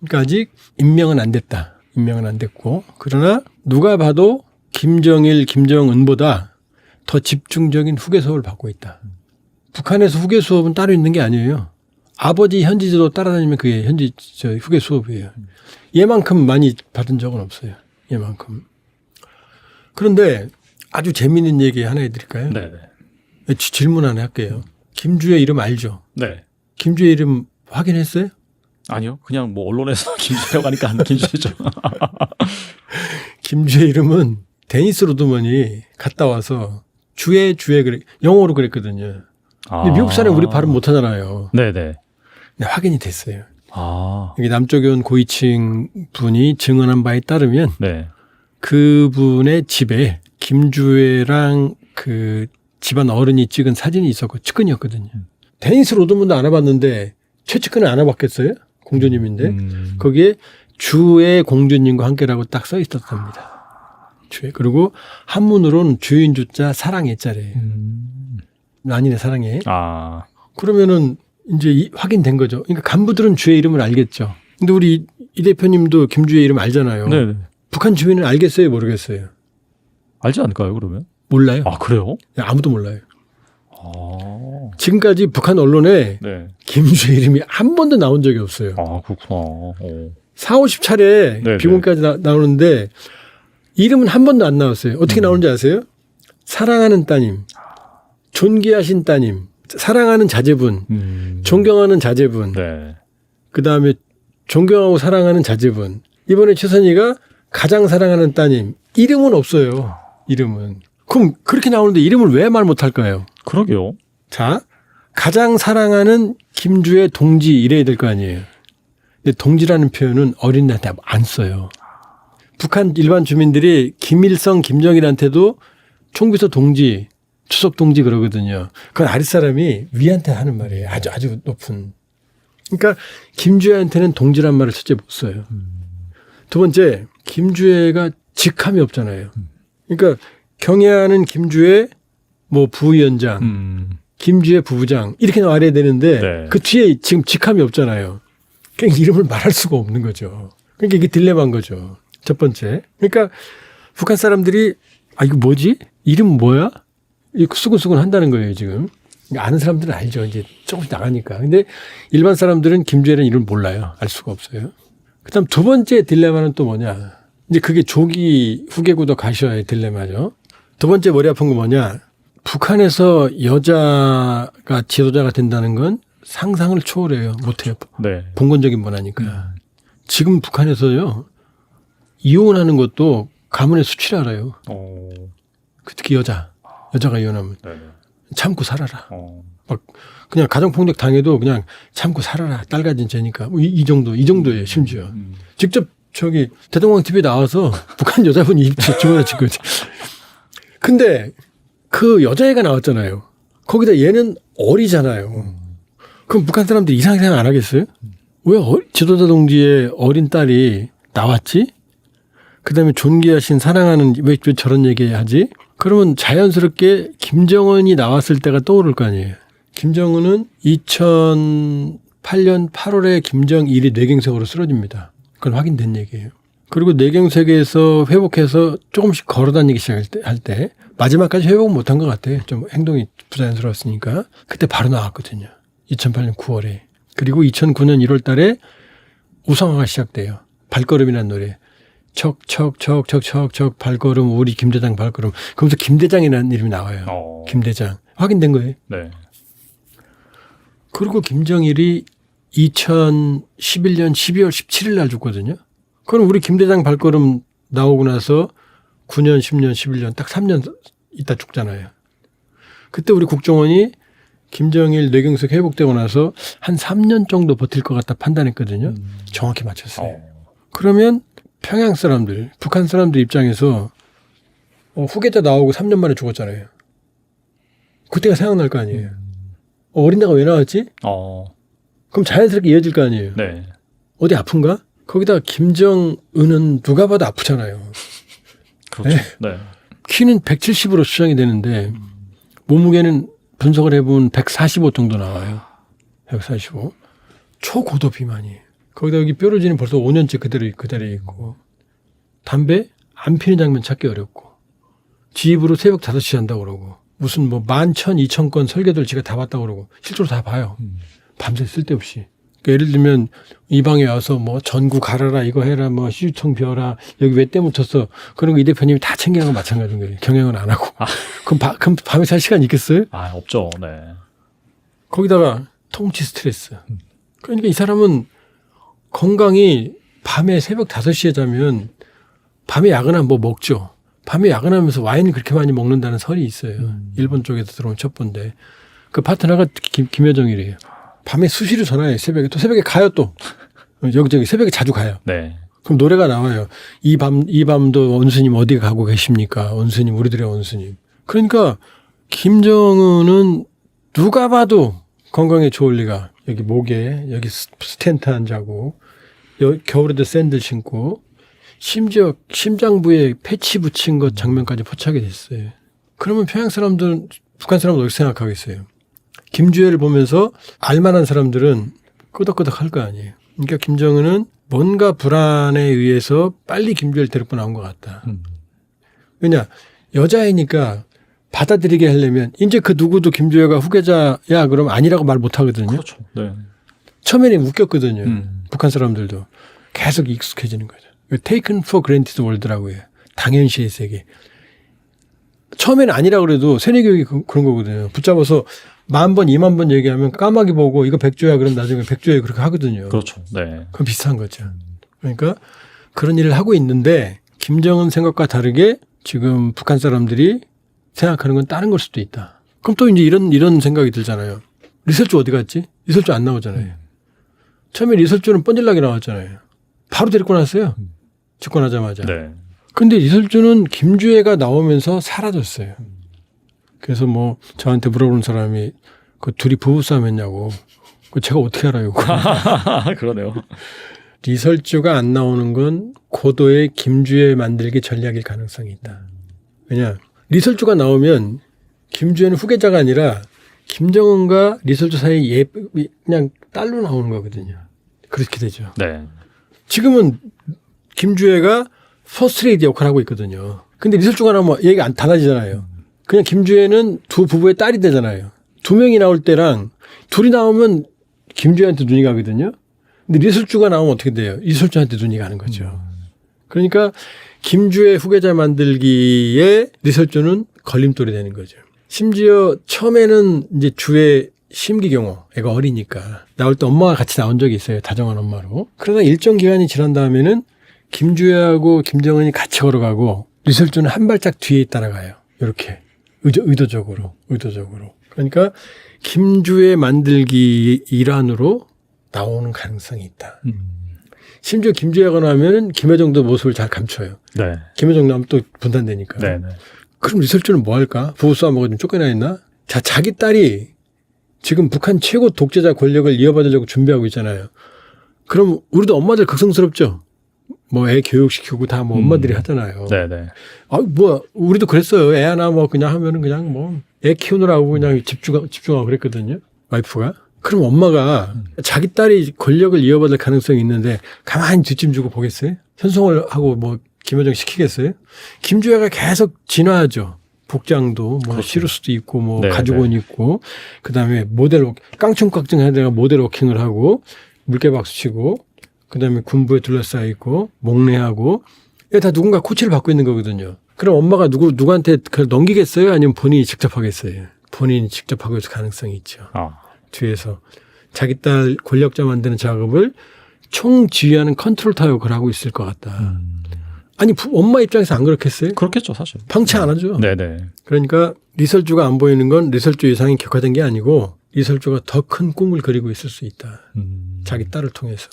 그러니까 아직 임명은 안 됐다. 임명은 안 됐고. 그러나 누가 봐도 김정일, 김정은보다 더 집중적인 후계 수업을 받고 있다. 북한에서 후계 수업은 따로 있는 게 아니에요. 아버지 현지지도 따라다니면 그게 후계 수업이에요. 얘만큼 많이 받은 적은 없어요. 얘만큼. 그런데 아주 재미있는 얘기 하나 해드릴까요? 네. 질문 하나 할게요. 김주애 이름 알죠? 네. 김주애 이름 확인했어요? 아니요. 그냥 뭐 언론에서 김주애라고 하니까 안 김주애죠. 김주애 이름은 데니스 로드먼이 갔다 와서 주애 그래. 영어로 그랬거든요. 근데 미국 사람이 우리 발음 못 하잖아요. 네네. 근데 확인이 됐어요. 아. 여기 남쪽에 온 고위층 분이 증언한 바에 따르면 네. 그분의 집에 김주애랑 그 집안 어른이 찍은 사진이 있었고 측근이었거든요. 데니스 로드먼도 알아봤는데 최측근은 안 알아봤겠어요? 공주님인데 거기에 주의 공주님과 함께라고 딱 써 있었답니다. 주의. 그리고 한문으로는 주인 주자 사랑의 자래예요. 난인의 사랑해. 아. 그러면은 이제 확인된 거죠. 그러니까 간부들은 주의 이름을 알겠죠. 근데 우리 이 대표님도 김주의 이름 알잖아요. 네. 북한 주민은 알겠어요, 모르겠어요? 알지 않을까요, 그러면? 몰라요. 아, 그래요? 아무도 몰라요. 아. 지금까지 북한 언론에 네. 김주의 이름이 한 번도 나온 적이 없어요. 아, 그렇구나. 4, 50차례 네네. 비공까지 나오는데 이름은 한 번도 안 나왔어요. 어떻게 나오는지 아세요? 사랑하는 따님, 존귀하신 따님, 사랑하는 자제분, 존경하는 자제분, 네. 그다음에 존경하고 사랑하는 자제분. 이번에 최선희가 가장 사랑하는 따님. 이름은 없어요. 이름은. 그럼 그렇게 나오는데 이름을 왜 말 못할까요? 그러게요. 자, 가장 사랑하는 김주애 동지 이래야 될 거 아니에요. 근데 동지라는 표현은 어린애한테 안 써요. 북한 일반 주민들이 김일성, 김정일한테도 총비서 동지, 추석 동지 그러거든요. 그건 아랫사람이 위한테 하는 말이에요. 아주 높은. 그러니까 김주애한테는 동지란 말을 첫째 못 써요. 두 번째, 김주애가 직함이 없잖아요. 그러니까 경애하는 김주애 뭐 부위원장, 김주애 부부장 이렇게 나와야 되는데 네. 그 뒤에 지금 직함이 없잖아요. 그러니까 이름을 말할 수가 없는 거죠. 그러니까 이게 딜레마인 거죠. 첫 번째. 그러니까 북한 사람들이 이거 뭐지? 이름 뭐야? 이거 수근수근 한다는 거예요, 지금. 그러니까 아는 사람들은 알죠. 이제 조금씩 나가니까. 근데 일반 사람들은 김주애라는 이름을 몰라요. 알 수가 없어요. 그다음 두 번째 딜레마는 또 뭐냐. 이제 그게 조기 후계구도 가셔야 딜레마죠. 두 번째 머리 아픈 거 뭐냐. 북한에서 여자가 지도자가 된다는 건 상상을 초월해요. 못해요. 네. 봉건적인 문화니까. 지금 북한에서요. 이혼하는 것도 가문의 수치를 알아요. 특히 여자가 이혼하면 네. 참고 살아라. 막 그냥 가정폭력 당해도 그냥 참고 살아라. 딸 가진 죄니까. 이 정도예요. 심지어. 직접 저기 대동강 TV에 나와서 북한 여자분이 입 집어넣은 거지. 근데 그 여자애가 나왔잖아요. 거기다 얘는 어리잖아요. 그럼 북한 사람들이 이상한 생각 안 하겠어요? 왜 지도자 동지의 어린 딸이 나왔지? 그다음에 존귀하신 사랑하는 왜 저런 얘기하지? 그러면 자연스럽게 김정은이 나왔을 때가 떠오를 거 아니에요. 김정은은 2008년 8월에 김정일이 뇌경색으로 쓰러집니다. 그건 확인된 얘기예요. 그리고 뇌경색에서 회복해서 조금씩 걸어다니기 시작할 때 마지막까지 회복은 못한 것 같아요. 좀 행동이 부자연스러웠으니까. 그때 바로 나왔거든요. 2008년 9월에. 그리고 2009년 1월 달에 우상화가 시작돼요. 발걸음이라는 노래. 척척척척척척 발걸음 우리 김대장 발걸음. 그러면서 김대장이라는 이름이 나와요. 김대장. 확인된 거예요. 네. 그리고 김정일이 2011년 12월 17일 날 죽거든요. 그럼 우리 김대장 발걸음 나오고 나서 9년, 10년, 11년 딱 3년 있다 죽잖아요. 그때 우리 국정원이 김정일 뇌경색 회복되고 나서 한 3년 정도 버틸 것 같다 판단했거든요. 정확히 맞췄어요. 그러면 평양 사람들, 북한 사람들 입장에서 후계자 나오고 3년 만에 죽었잖아요. 그때가 생각날 거 아니에요. 어린애가 왜 나왔지? 그럼 자연스럽게 이어질 거 아니에요. 네. 어디 아픈가? 거기다가 김정은은 누가 봐도 아프잖아요. 그렇죠. 네. 네. 키는 170으로 추정이 되는데 몸무게는 분석을 해보면 145 정도 나와요. 145. 초고도 비만이에요. 거기다 여기 뾰루지는 벌써 5년째 그대로 있고 담배 안 피는 장면 찾기 어렵고 지 입으로 새벽 5시에 한다고 그러고 무슨 뭐 11,000, 2,000건 설계도를 지가 다 봤다고 그러고 실제로 다 봐요. 밤새 쓸데없이. 그러니까 예를 들면 이 방에 와서 뭐 전구 갈아라 이거 해라 뭐 시주청 비워라 여기 왜 때 묻혔어 그런 거 이 대표님이 다 챙기는 건 마찬가지인 거예요. 경영은 안 하고. 그럼 밤에 살 시간 있겠어요? 없죠. 네. 거기다가 통치 스트레스. 그러니까 이 사람은 건강이 밤에 새벽 5시에 자면 밤에 야근하면 뭐 먹죠. 밤에 야근하면서 와인을 그렇게 많이 먹는다는 설이 있어요. 일본 쪽에서 들어온 첩보인데 그 파트너가 김여정이래요. 밤에 수시로 전화해요. 새벽에. 또 새벽에 가요 또. 여기저기 새벽에 자주 가요. 네. 그럼 노래가 나와요. 이 밤도 원수님 어디 가고 계십니까? 원수님 우리들의 원수님. 그러니까 김정은은 누가 봐도 건강에 좋을 리가. 여기 목에 여기 스텐트 한 자고 겨울에도 샌들 신고 심지어 심장부에 패치 붙인 것 장면까지 포착이 됐어요. 그러면 평양 사람들은 북한 사람은 어떻게 생각하겠어요? 김주애를 보면서 알만한 사람들은 끄덕끄덕 할 거 아니에요. 그러니까 김정은은 뭔가 불안에 의해서 빨리 김주애를 데리고 나온 것 같다. 왜냐 여자애니까 받아들이게 하려면 이제 그 누구도 김주애가 후계자야 그러면 아니라고 말 못하거든요. 그렇죠. 네. 처음에는 웃겼거든요. 북한 사람들도 계속 익숙해지는 거죠. Taken for granted world라고 해요. 당연시의 세계. 처음에는 아니라고 그래도 세뇌교육이 그런 거거든요. 붙잡아서 10,000번, 20,000번 얘기하면 까마귀 보고 이거 백조야 그럼 나중에 백조야 그렇게 하거든요. 그렇죠. 네. 그건 비슷한 거죠. 그러니까 그런 일을 하고 있는데 김정은 생각과 다르게 지금 북한 사람들이 생각하는 건 다른 걸 수도 있다. 그럼 또 이제 이런 생각이 들잖아요. 리설주 어디 갔지? 리설주 안 나오잖아요. 처음에 리설주는 뻔질나게 나왔잖아요. 바로 데리고 나왔어요. 집권하자마자. 네. 근데 리설주는 김주애가 나오면서 사라졌어요. 그래서 뭐 저한테 물어보는 사람이 그 둘이 부부싸움 했냐고. 그 제가 어떻게 알아요? 그러네요. 리설주가 안 나오는 건 고도의 김주애 만들기 전략일 가능성이 있다. 왜냐 리설주가 나오면 김주애는 후계자가 아니라 김정은과 리설주 사이에 그냥 딸로 나오는 거거든요. 그렇게 되죠. 네. 지금은 김주애가 퍼스트레이디 역할을 하고 있거든요. 근데 리설주가 나오면 얘기가 안 달라지잖아요. 그냥 김주애는 두 부부의 딸이 되잖아요. 2명이 나올 때랑 둘이 나오면 김주애한테 눈이 가거든요. 근데 리설주가 나오면 어떻게 돼요? 리설주한테 눈이 가는 거죠. 그러니까 김주애 후계자 만들기에 리설주는 걸림돌이 되는 거죠. 심지어 처음에는 이제 주의 심기경호, 애가 어리니까 나올 때 엄마가 같이 나온 적이 있어요. 다정한 엄마로. 그러다 일정 기간이 지난 다음에는 김주애하고 김정은이 같이 걸어가고 리설주는 한 발짝 뒤에 따라가요. 이렇게 의도적으로. 그러니까 김주애 만들기 일환으로 나오는 가능성이 있다. 심지어 김주애가 나오면 김여정도 모습을 잘 감춰요. 네. 김여정 나오면 또 분단되니까. 네. 그럼 리설주는 뭐 할까? 부부싸움하고 좀 쫓겨나 있나? 자, 자기 딸이 지금 북한 최고 독재자 권력을 이어받으려고 준비하고 있잖아요. 그럼 우리도 엄마들 극성스럽죠? 뭐 애 교육시키고 다 뭐 엄마들이 하잖아요. 네네. 아, 뭐 우리도 그랬어요. 애 하나 뭐 그냥 하면은 그냥 뭐 애 키우느라고 그냥 집중하고 그랬거든요. 와이프가. 그럼 엄마가 자기 딸이 권력을 이어받을 가능성이 있는데 가만히 뒷짐 주고 보겠어요? 현송을 하고 뭐 김여정 시키겠어요? 김주애가 계속 진화하죠. 복장도 뭐 그렇죠. 시루스도 있고 뭐 네, 가죽옷 입고 그다음에 모델 깡충깡충 하다가 모델 워킹을 하고 물개박수 치고 그다음에 군부에 둘러싸여 있고 목례하고 이게 다 누군가 코치를 받고 있는 거거든요. 그럼 엄마가 누구한테 그걸 넘기겠어요? 아니면 본인이 직접 하겠어요? 본인이 직접 하고 있을 가능성이 있죠. 뒤에서 자기 딸 권력자 만드는 작업을 총지휘하는 컨트롤 타격을 하고 있을 것 같다. 아니 엄마 입장에서 안 그렇겠어요? 그렇겠죠 사실. 방치 안 하죠. 네네. 그러니까 리설주가 안 보이는 건 리설주 예상이 격화된 게 아니고 리설주가 더 큰 꿈을 그리고 있을 수 있다. 자기 딸을 통해서.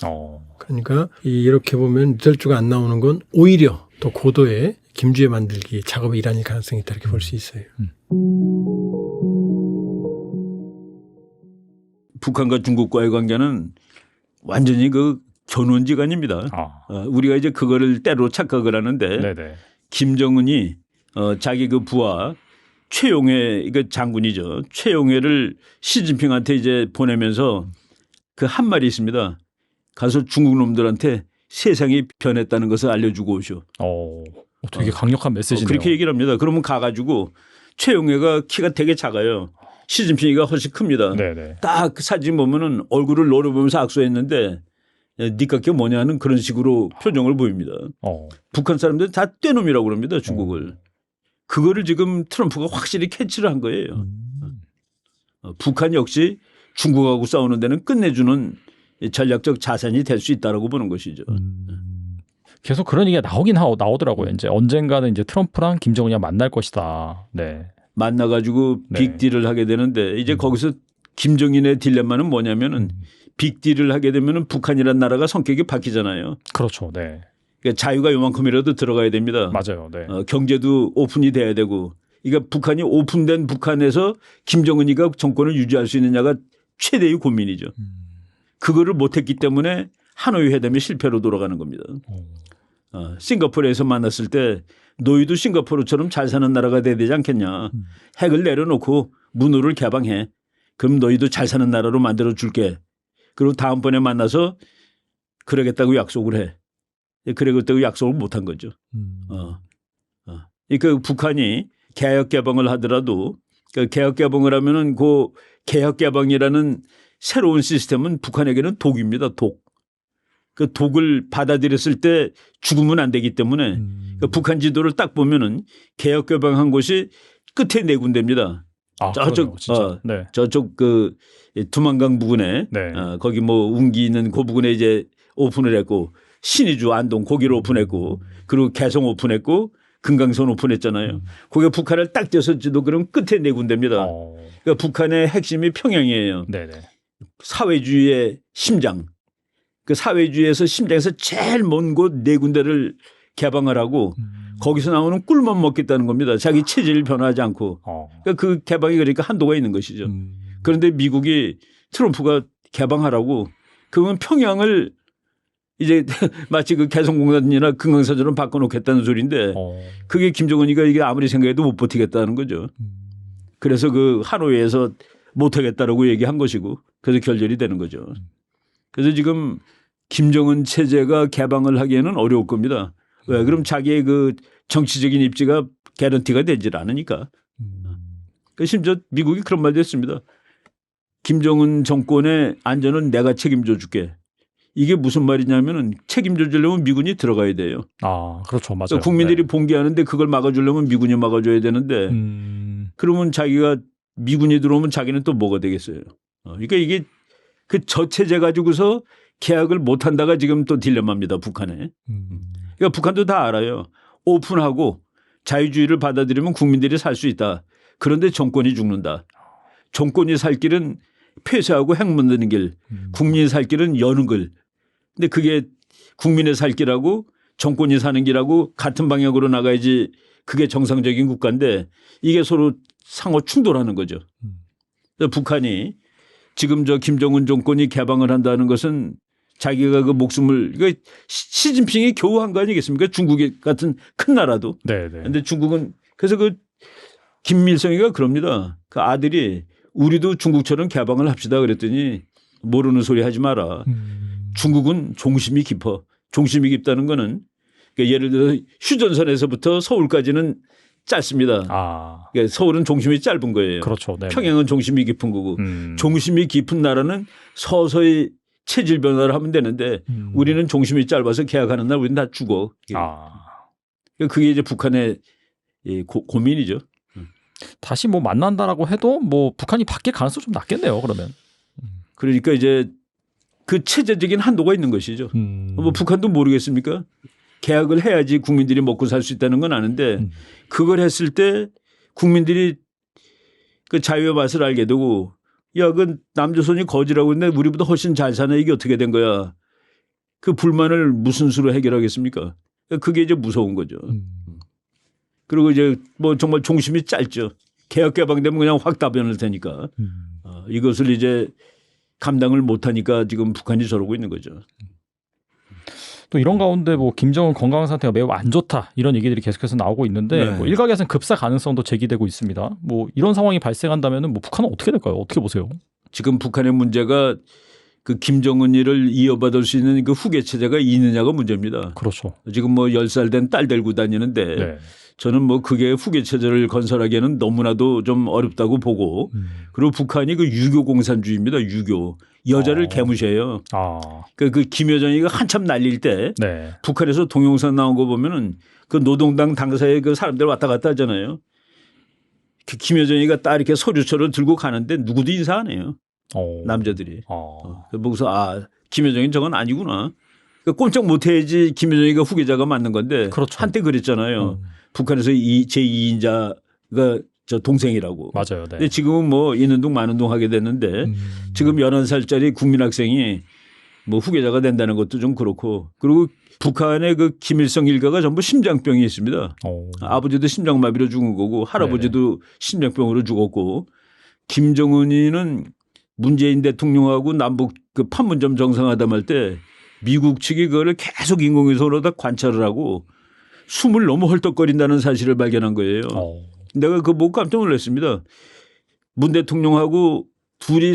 그러니까 이렇게 보면 리설주가 안 나오는 건 오히려 더 고도의 김주애 만들기 작업의 일환일 가능성이 있다 이렇게 볼 수 있어요. 북한과 중국과의 관계는 완전히 그 견원지간입니다. 우리가 이제 그거를 때로 착각을 하는데 네네. 김정은이 자기 그 부하 최용해 그 장군이죠. 최용해를 시진핑한테 이제 보내면서 그 한 말이 있습니다. 가서 중국 놈들한테 세상이 변했다는 것을 알려주고 오쇼. 되게 강력한 메시지네요. 그렇게 얘기를 합니다. 그러면 가가지고 최용해가 키가 되게 작아요. 시진핑이가 훨씬 큽니다. 네네. 딱 그 사진 보면은 얼굴을 노려보면서 악수했는데 니깎게 뭐냐는 그런 식으로 표정을 보입니다. 북한 사람들은 다 떼놈이라고 그럽니다. 중국을. 그거를 지금 트럼프가 확실히 캐치를 한 거예요. 북한 역시 중국하고 싸우는 데는 끝내주는 전략적 자산이 될 수 있다라고 보는 것이죠. 계속 그런 얘기가 나오더라고요. 이제 언젠가는 이제 트럼프랑 김정은이 만날 것이다. 네. 만나가지고 빅딜을 하게 되는데 이제 거기서 김정인의 딜레마는 뭐냐면은 빅딜을 하게 되면은 북한이라는 나라가 성격이 바뀌잖아요. 그렇죠. 네. 그러니까 자유가 요만큼이라도 들어가야 됩니다. 맞아요. 네. 경제도 오픈이 돼야 되고. 그러니까 북한이 오픈된 북한에서 김정은이가 정권을 유지할 수 있느냐가 최대의 고민이죠. 그거를 못했기 때문에 하노이 회담이 실패로 돌아가는 겁니다. 싱가포르에서 만났을 때 너희도 싱가포르처럼 잘 사는 나라가 돼야 되지 않겠냐. 핵을 내려놓고 문호를 개방해. 그럼 너희도 잘 사는 나라로 만들어 줄게. 그리고 다음번에 만나서 그러겠다고 약속을 해. 그러겠다고 약속을 못한 거죠. 그 북한이 개혁 개방을 하더라도 그 개혁 개방을 하면은 그 개혁 개방이라는 새로운 시스템은 북한에게는 독입니다. 독. 그 독을 받아들였을 때 죽으면 안 되기 때문에 그 북한 지도를 딱 보면은 개혁 개방한 곳이 끝에 네 군데입니다. 저쪽 네. 저쪽 그 두만강 부근에 거기 뭐 운기 있는 그 부근에 이제 오픈을 했고 신의주 안동 거기를 오픈했고 그리고 개성 오픈했고 금강선 오픈했잖아요. 거기가 북한을 딱 떼서지도 그럼 끝에 네 군데입니다. 그러니까 북한의 핵심이 평양이에요. 네네. 사회주의의 심장. 그 사회주의에서 심장에서 제일 먼 곳 네 군데를 개방을 하고 거기서 나오는 꿀만 먹겠다는 겁니다. 자기 체질을 변화하지 않고. 그러니까 그 개방이 그러니까 한도가 있는 것이죠. 그런데 미국이 트럼프가 개방하라고 그러면 평양을 이제 마치 그 개성공단이나 금강산처럼 바꿔놓겠다는 소리인데 그게 김정은이가 이게 아무리 생각해도 못 버티겠다는 거죠. 그래서 그 하노이에서 못하겠다라고 얘기한 것이고 그래서 결렬이 되는 거죠. 그래서 지금 김정은 체제가 개방을 하기에는 어려울 겁니다. 왜? 그럼 자기의 그 정치적인 입지가 개런티가 되질 않으니까. 심지어 미국이 그런 말도 했습니다. 김정은 정권의 안전은 내가 책임져 줄게. 이게 무슨 말이냐면은 책임져 주려면 미군이 들어가야 돼요. 그렇죠. 맞아요. 그러니까 국민들이 봉기하는데 그걸 막아주려면 미군이 막아줘야 되는데 그러면 자기가 미군이 들어오면 자기는 또 뭐가 되겠어요. 그러니까 이게 그 저체제 가지고서 계약을 못한다가 지금 또 딜레마입니다. 북한에. 그러니까 북한도 다 알아요. 오픈하고 자유주의를 받아들이면 국민들이 살 수 있다. 그런데 정권이 죽는다. 정권이 살 길은 폐쇄하고 핵 만드는 길. 국민이 살 길은 여는 길. 근데 그게 국민의 살 길하고 정권이 사는 길하고 같은 방향으로 나가야지 그게 정상적인 국가인데 이게 서로 상호 충돌하는 거죠. 북한이 지금 저 김정은 정권이 개방을 한다는 것은 자기가 그 목숨을 이거 시진핑이 겨우 한 거 아니겠습니까? 중국 같은 큰 나라도. 그런데 중국은 그래서 그 김일성이가 그럽니다. 그 아들이 우리도 중국처럼 개방을 합시다 그랬더니 모르는 소리 하지 마라. 중국은 종심이 깊어. 종심이 깊다는 거는 그러니까 예를 들어 휴전선에서부터 서울까지는 짧습니다. 그러니까 서울은 종심이 짧은 거예요. 그렇죠. 평양은 종심이 깊은 거고 종심이 깊은 나라는 서서히 체질 변화를 하면 되는데 우리는 종심이 짧아서 계약하는 날 우리는 다 죽어. 그게 이제 북한의 고민이죠. 다시 뭐 만난다라고 해도 뭐 북한이 바뀔 가능성이 좀 낮겠네요. 그러면. 그러니까 이제 그 체제적인 한도가 있는 것이죠. 뭐 북한도 모르겠습니까? 계약을 해야지 국민들이 먹고 살 수 있다는 건 아는데 그걸 했을 때 국민들이 그 자유의 맛을 알게 되고 야, 그 남조선이 거지라고 했는데 우리보다 훨씬 잘 사네. 이게 어떻게 된 거야? 그 불만을 무슨 수로 해결하겠습니까? 그게 이제 무서운 거죠. 그리고 이제 뭐 정말 종심이 짧죠. 개혁 개방되면 그냥 확 다변할 테니까 이것을 이제 감당을 못하니까 지금 북한이 저러고 있는 거죠. 또 이런 가운데 뭐 김정은 건강 상태가 매우 안 좋다 이런 얘기들이 계속해서 나오고 있는데 뭐 일각에서는 급사 가능성도 제기되고 있습니다. 뭐 이런 상황이 발생한다면은 뭐 북한은 어떻게 될까요? 어떻게 보세요? 지금 북한의 문제가 그 김정은이를 이어받을 수 있는 그 후계 체제가 있느냐가 문제입니다. 그렇죠. 지금 뭐 10살 된 딸 데리고 다니는데 저는 뭐 그게 후계 체제를 건설하기에는 너무나도 좀 어렵다고 보고 그리고 북한이 그 유교 공산주의입니다. 유교. 여자를 개무시해요. 그 김여정이가 한참 날릴 때 북한에서 동영상 나온 거 보면은 그 노동당 당사에 그 사람들 왔다 갔다 하잖아요. 그 김여정이가 딱 이렇게 서류처럼 들고 가는데 누구도 인사 안 해요. 남자들이. 보고서 김여정이 저건 아니구나. 그러니까 꼼짝 못 해야지 김여정이가 후계자가 맞는 건데 그렇죠. 한때 그랬잖아요. 북한에서 제2인자가 저 동생이라고. 맞아요. 근데 지금은 뭐 있는 둥 마는 둥 하게 됐는데 지금 11살짜리 국민학생이 뭐 후계자가 된다는 것도 좀 그렇고 그리고 북한의 그 김일성 일가가 전부 심장병이 있습니다. 아버지도 심장마비로 죽은 거고 할아버지도 심장병으로 죽었고 김정은이는 문재인 대통령하고 남북 그 판문점 정상회담할 때 미국 측이 그거를 계속 인공위성으로 다 관찰을 하고 숨을 너무 헐떡거린다는 사실을 발견한 거예요. 내가 그거 보고 깜짝 놀랐습니다. 문 대통령하고 둘이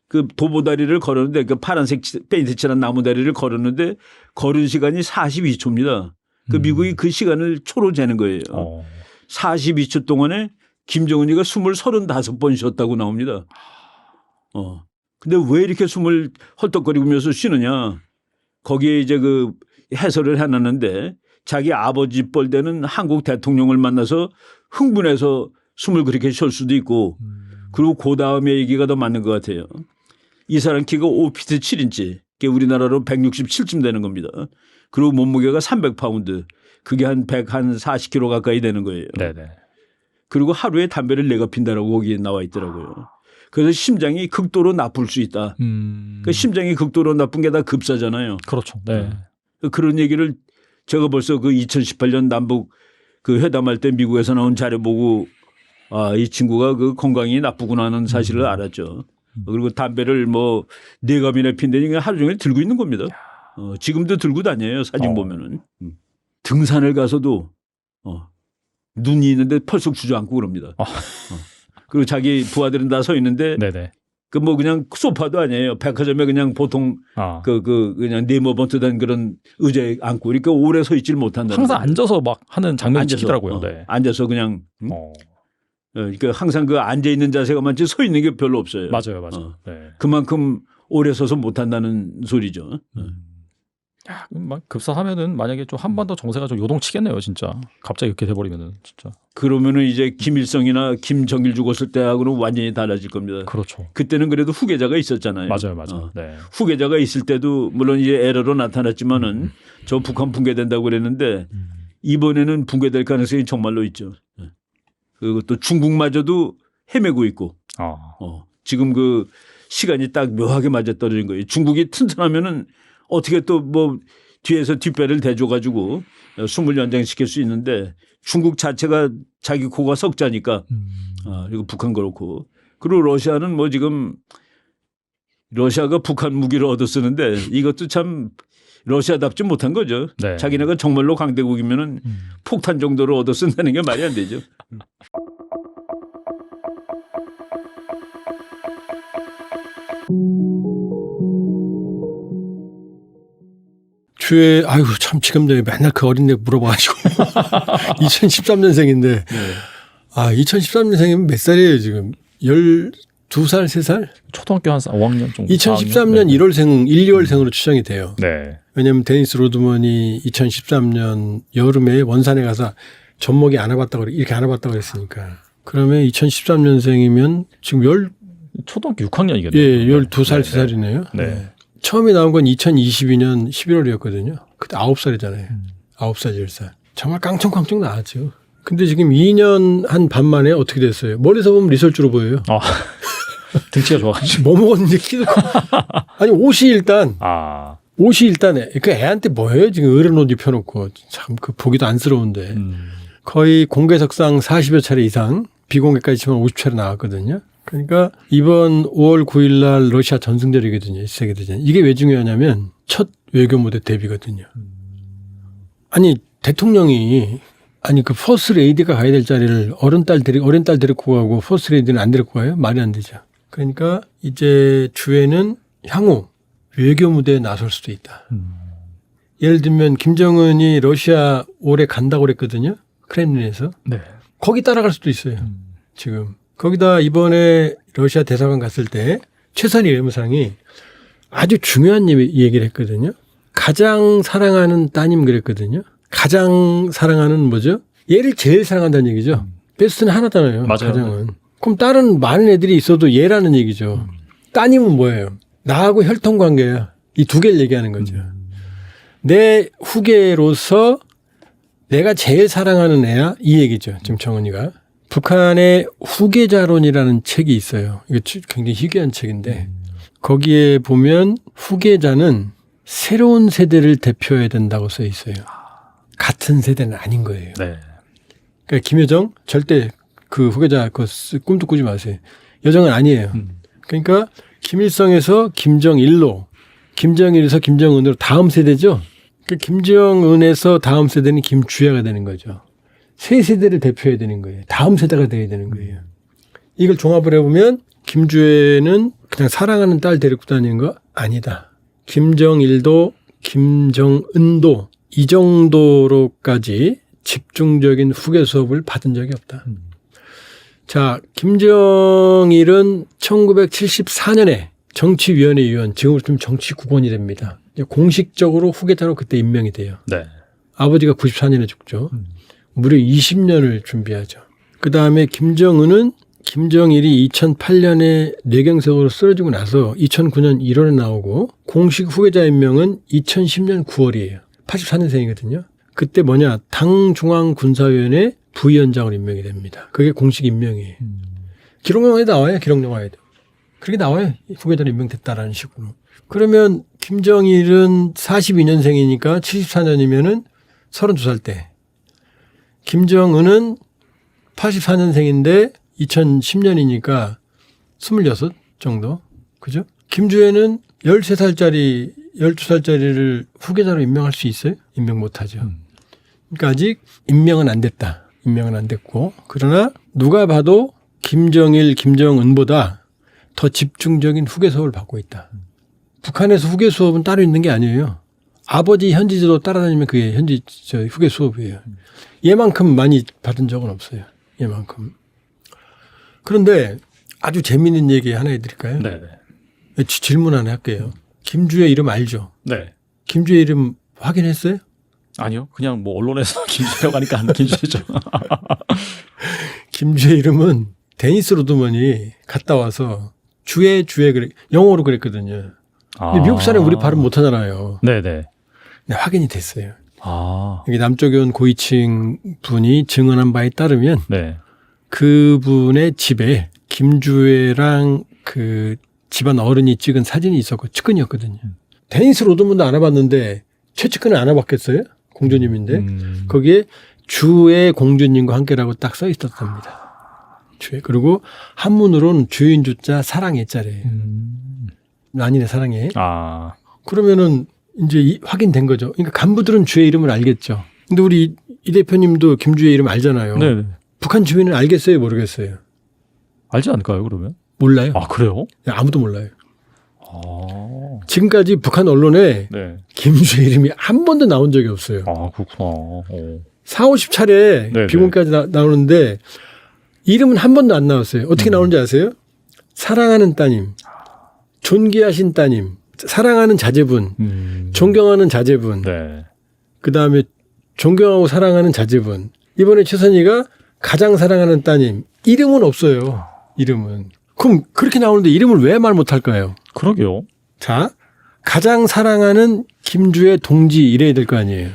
그 도보다리를 걸었는데 그 파란색 페인트 칠한 나무다리를 걸었는데 걸은 시간이 42초입니다. 그 미국이 그 시간을 초로 재는 거예요. 42초 동안에 김정은이가 숨을 35번 쉬었다고 나옵니다. 근데 왜 이렇게 숨을 헐떡거리면서 쉬느냐. 거기에 이제 그 해설을 해놨는데 자기 아버지 뻘 되는 한국 대통령을 만나서 흥분해서 숨을 그렇게 쉴 수도 있고 그리고 그 다음에 얘기가 더 맞는 것 같아요. 이 사람 키가 5피트 7인치 그게 우리나라로 167쯤 되는 겁니다. 그리고 몸무게가 300파운드 그게 한 140kg 가까이 되는 거예요. 그리고 하루에 담배를 4가 핀다라고 거기에 나와 있더라고요. 그래서 심장이 극도로 나쁠 수 있다. 그 심장이 극도로 나쁜 게 다 급사잖아요. 그렇죠. 그런 얘기를 제가 벌써 그 2018년 남북 그 회담할 때 미국에서 나온 자료 보고 이 친구가 그 건강이 나쁘구나 하는 사실을 알았죠. 그리고 담배를 뭐 4갑이나 핀다니까 하루 종일 들고 있는 겁니다. 지금도 들고 다녀요. 사진 보면은. 등산을 가서도 눈이 있는데 펄썩 주저앉고 그럽니다. 그리고 자기 부하들은 다 서 있는데 그 뭐 그냥 소파도 아니에요. 백화점에 그냥 보통 그냥 네모번트된 그런 의자에 앉고 그러니까 오래 서 있질 못한다. 항상 앉아서 막 하는 장면이 찍히더라고요. 앉아서 그냥 그러니까 항상 그 앉아 있는 자세가 많지 서 있는 게 별로 없어요. 맞아요. 그만큼 오래 서서 못한다는 소리죠. 야, 막 급사하면은 만약에 좀 한 번 더 정세가 좀 요동치겠네요, 진짜. 갑자기 이렇게 돼버리면은 진짜. 그러면은 이제 김일성이나 김정일 죽었을 때하고는 완전히 달라질 겁니다. 그렇죠. 그때는 그래도 후계자가 있었잖아요. 맞아요. 후계자가 있을 때도 물론 이제 에러로 나타났지만은 저 북한 붕괴된다고 그랬는데 이번에는 붕괴될 가능성이 정말로 있죠. 그리고 또 중국마저도 헤매고 있고. 지금 그 시간이 딱 묘하게 맞아떨어진 거예요. 중국이 튼튼하면은 어떻게 또 뭐 뒤에서 뒷배를 대줘가지고 숨을 연장시킬 수 있는데 중국 자체가 자기 코가 석자니까 이거 북한 그렇고 그리고 러시아는 뭐 지금 러시아가 북한 무기를 얻어 쓰는데 이것도 참 러시아답지 못한 거죠. 자기네가 정말로 강대국이면은 폭탄 정도로 얻어 쓴다는 게 말이 안 되죠. 주에 아유 참 지금도 맨날 그 어린애 물어봐가지고 2013년생인데 2013년생이면 몇 살이에요 지금? 2살, 3살? 초등학교 한 5학년 정도. 2013년 4학년? 1월생, 1, 2월생으로 추정이 돼요. 네. 왜냐하면 데니스 로드먼이 2013년 여름에 원산에 가서 젖먹이 안아봤다고 이렇게 안아봤다고 그랬으니까. 그러면 2013년생이면 지금 초등학교 6학년이겠네요. 예, 12살, 3살이네요. 네. 처음에 나온 건 2022년 11월이었거든요. 그때 9살이잖아요. 9살, 10살. 정말 깡총깡총 나왔죠. 근데 지금 2년 한 반 만에 어떻게 됐어요? 멀리서 보면 리설주로 보여요. 등치가 좋아가지고. 뭐 먹었는지 키도 커. 아니 옷이 일단 그 애한테 뭐예요? 지금 어른 옷 입혀놓고 참 그 보기도 안쓰러운데 거의 공개석상 40여 차례 이상 비공개까지 치면 50차례 나왔거든요. 그러니까 이번 5월 9일 날 러시아 전승절이거든요. 세계대전. 이게 왜 중요하냐면 첫 외교 무대 데뷔거든요. 아니 대통령이 그 퍼스트 레이디가 가야 될 자리를 어린 딸 데리고 가고 퍼스트 레이디는 안 데리고 가요? 말이 안 되죠. 그러니까 이제 주에는 향후 외교 무대에 나설 수도 있다. 예를 들면 김정은이 러시아 올해 간다고 그랬거든요. 크렘린에서. 네. 거기 따라갈 수도 있어요. 지금. 거기다 이번에 러시아 대사관 갔을 때 최선희 외무상이 아주 중요한 얘기를 했거든요. 가장 사랑하는 따님 그랬거든요. 가장 사랑하는 뭐죠? 얘를 제일 사랑한다는 얘기죠. 베스트는 하나잖아요. 맞아요. 가장은. 그럼 다른 많은 애들이 있어도 얘라는 얘기죠. 따님은 뭐예요? 나하고 혈통관계야. 이 두 개를 얘기하는 거죠. 내 후계로서 내가 제일 사랑하는 애야. 이 얘기죠. 지금 정은이가. 북한의 후계자론이라는 책이 있어요. 이거 굉장히 희귀한 책인데 거기에 보면 후계자는 새로운 세대를 대표해야 된다고 써 있어요. 같은 세대는 아닌 거예요. 네. 그러니까 김여정 절대 그 후계자 꿈도 꾸지 마세요. 여정은 아니에요. 그러니까 김일성에서 김정일로, 김정일에서 김정은으로 다음 세대죠. 그 김정은에서 다음 세대는 김주애가 되는 거죠. 세 세대를 대표해야 되는 거예요. 다음 세대가 돼야 되는 거예요. 이걸 종합을 해보면 김주애는 그냥 사랑하는 딸 데리고 다니는 거 아니다. 김정일도 김정은도 이 정도로까지 집중적인 후계 수업을 받은 적이 없다. 자, 김정일은 1974년에 정치위원회 위원, 지금으로 좀 정치국원이 됩니다. 공식적으로 후계자로 그때 임명이 돼요. 네. 아버지가 94년에 죽죠. 무려 20년을 준비하죠. 그다음에 김정은은 김정일이 2008년에 뇌경색으로 쓰러지고 나서 2009년 1월에 나오고 공식 후계자 임명은 2010년 9월이에요. 84년생이거든요. 그때 당 중앙군사위원회 부위원장으로 임명이 됩니다. 그게 공식 임명이에요. 기록영화에 나와요. 기록영화에도. 그렇게 나와요. 후계자로 임명됐다라는 식으로. 그러면 김정일은 42년생이니까 74년이면은 32살 때. 김정은은 84년생인데 2010년이니까 26 정도. 그죠? 김주애는 13살짜리, 12살짜리를 후계자로 임명할 수 있어요? 임명 못 하죠. 그러니까 아직 임명은 안 됐다. 임명은 안 됐고. 그러나 누가 봐도 김정일, 김정은보다 더 집중적인 후계 수업을 받고 있다. 북한에서 후계 수업은 따로 있는 게 아니에요. 아버지 현지지도 따라다니면 그게 후계 수업이에요. 얘만큼 많이 받은 적은 없어요. 얘만큼. 그런데 아주 재미있는 얘기 하나 해드릴까요? 네. 질문 하나 할게요. 김주애 이름 알죠? 네. 김주애 이름 확인했어요? 아니요. 그냥 뭐 언론에서 김주애라고 하니까 김주애죠. 김주애 이름은 데니스 로드먼이 갔다 와서 주애 그래. 영어로 그랬거든요. 근데 미국 사람이 우리 발음 못 하잖아요. 네네. 확인이 됐어요. 여기 남쪽에 온 고위층 분이 증언한 바에 따르면 네. 그분의 집에 김주애랑 그 집안 어른이 찍은 사진이 있었고 측근이었거든요. 데니스 로드먼도 알아봤는데 최측근은 안 알아봤겠어요? 공주님인데 거기에 주의 공주님과 함께라고 딱 써 있었답니다. 주의. 그리고 한문으로는 주인 주자 사랑의 자래예요. 난이네 사랑해. 그러면은 이제 확인된 거죠. 그러니까 간부들은 주의 이름을 알겠죠. 근데 우리 이 대표님도 김주의 이름 알잖아요. 네. 북한 주민은 알겠어요, 모르겠어요? 알지 않을까요, 그러면? 몰라요. 그래요? 아무도 몰라요. 지금까지 북한 언론에 네. 김주의 이름이 한 번도 나온 적이 없어요. 그렇구나. 4, 50차례 비공개까지 나오는데 이름은 한 번도 안 나왔어요. 어떻게 나오는지 아세요? 사랑하는 따님, 존귀하신 따님, 사랑하는 자제분, 존경하는 자제분, 네. 그다음에 존경하고 사랑하는 자제분. 이번에 최선희가 가장 사랑하는 따님. 이름은 없어요. 이름은. 그럼 그렇게 나오는데 이름을 왜 말 못할까요? 그러게요. 자, 가장 사랑하는 김주의 동지 이래야 될 거 아니에요.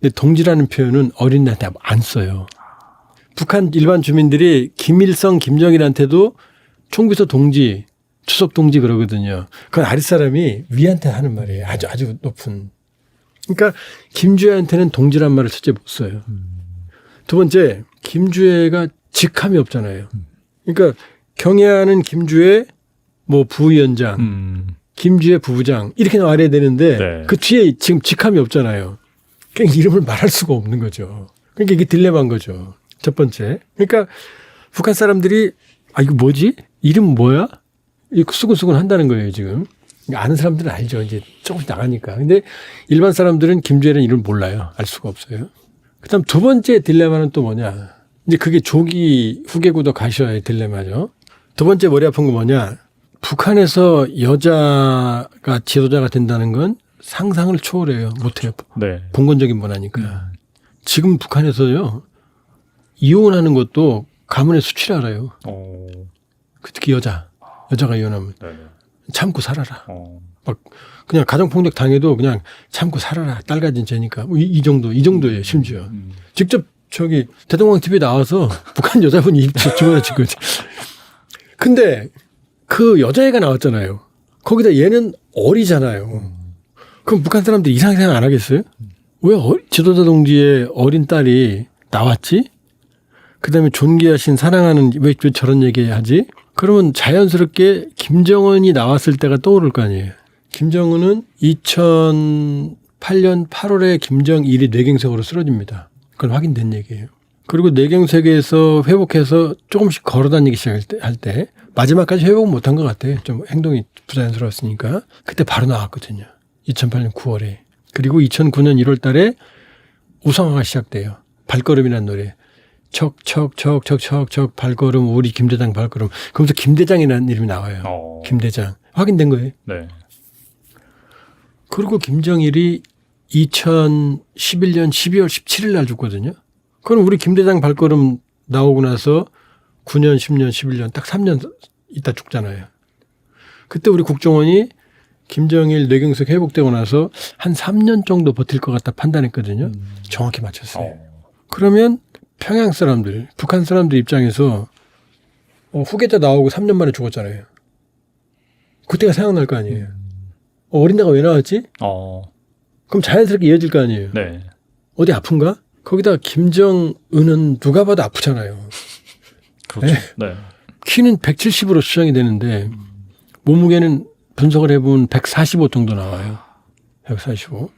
근데 동지라는 표현은 어린이한테 안 써요. 북한 일반 주민들이 김일성, 김정일한테도 총비서 동지, 추석 동지 그러거든요. 그건 아랫사람이 위한테 하는 말이에요. 아주 높은. 그러니까 김주혜한테는 동지란 말을 첫째 못 써요. 두 번째, 김주혜가 직함이 없잖아요. 그러니까 경애하는 김주혜 뭐 부위원장, 김주혜 부부장 이렇게 나와야 되는데 네. 그 뒤에 지금 직함이 없잖아요. 그러니까 이름을 말할 수가 없는 거죠. 그러니까 이게 딜레마인 거죠. 첫 번째. 그러니까 북한 사람들이 이거 뭐지? 이름 뭐야? 이거 수근수근 한다는 거예요, 지금. 아는 사람들은 알죠. 이제 조금씩 나가니까. 근데 일반 사람들은 김주혜라는 이름을 몰라요. 알 수가 없어요. 그 다음 두 번째 딜레마는 또 뭐냐. 이제 그게 조기 후계구도 가셔야 딜레마죠. 두 번째 머리 아픈 거 뭐냐. 북한에서 여자가 지도자가 된다는 건 상상을 초월해요. 못해요. 네. 봉건적인 문화니까. 지금 북한에서요. 이혼하는 것도 가문의 수치를 알아요. 특히 여자가 이혼하면 네. 참고 살아라. 막 그냥 가정폭력 당해도 그냥 참고 살아라. 딸 가진 죄니까. 이 정도예요. 심지어. 직접 저기 대동강 TV에 나와서 북한 여자분이 집어넣은 거지. 근데 그 여자애가 나왔잖아요. 거기다 얘는 어리잖아요. 그럼 북한 사람들이 이상한 생각 안 하겠어요? 왜 지도자 동지의 어린 딸이 나왔지? 그다음에 존귀하신 사랑하는 왜 저런 얘기하지? 그러면 자연스럽게 김정은이 나왔을 때가 떠오를 거 아니에요. 김정은은 2008년 8월에 김정일이 뇌경색으로 쓰러집니다. 그건 확인된 얘기예요. 그리고 뇌경색에서 회복해서 조금씩 걸어다니기 시작할 때 마지막까지 회복은 못한 것 같아요. 좀 행동이 부자연스러웠으니까. 그때 바로 나왔거든요. 2008년 9월에. 그리고 2009년 1월 달에 우상화가 시작돼요. 발걸음이라는 노래. 척척척척척척 발걸음 우리 김대장 발걸음. 그러면서 김대장이라는 이름이 나와요. 김대장. 확인된 거예요. 네. 그리고 김정일이 2011년 12월 17일 날 죽거든요. 그럼 우리 김대장 발걸음 나오고 나서 9년, 10년, 11년 딱 3년 있다 죽잖아요. 그때 우리 국정원이 김정일 뇌경색 회복되고 나서 한 3년 정도 버틸 것 같다 판단했거든요. 정확히 맞췄어요. 그러면 평양 사람들, 북한 사람들 입장에서 후계자 나오고 3년 만에 죽었잖아요. 그때가 생각날 거 아니에요. 어린 애가 왜 나왔지? 그럼 자연스럽게 이어질 거 아니에요. 네. 어디 아픈가? 거기다 김정은은 누가 봐도 아프잖아요. 그렇죠. 네. 키는 170으로 추정이 되는데 몸무게는 분석을 해보면 145 정도 나와요. 145.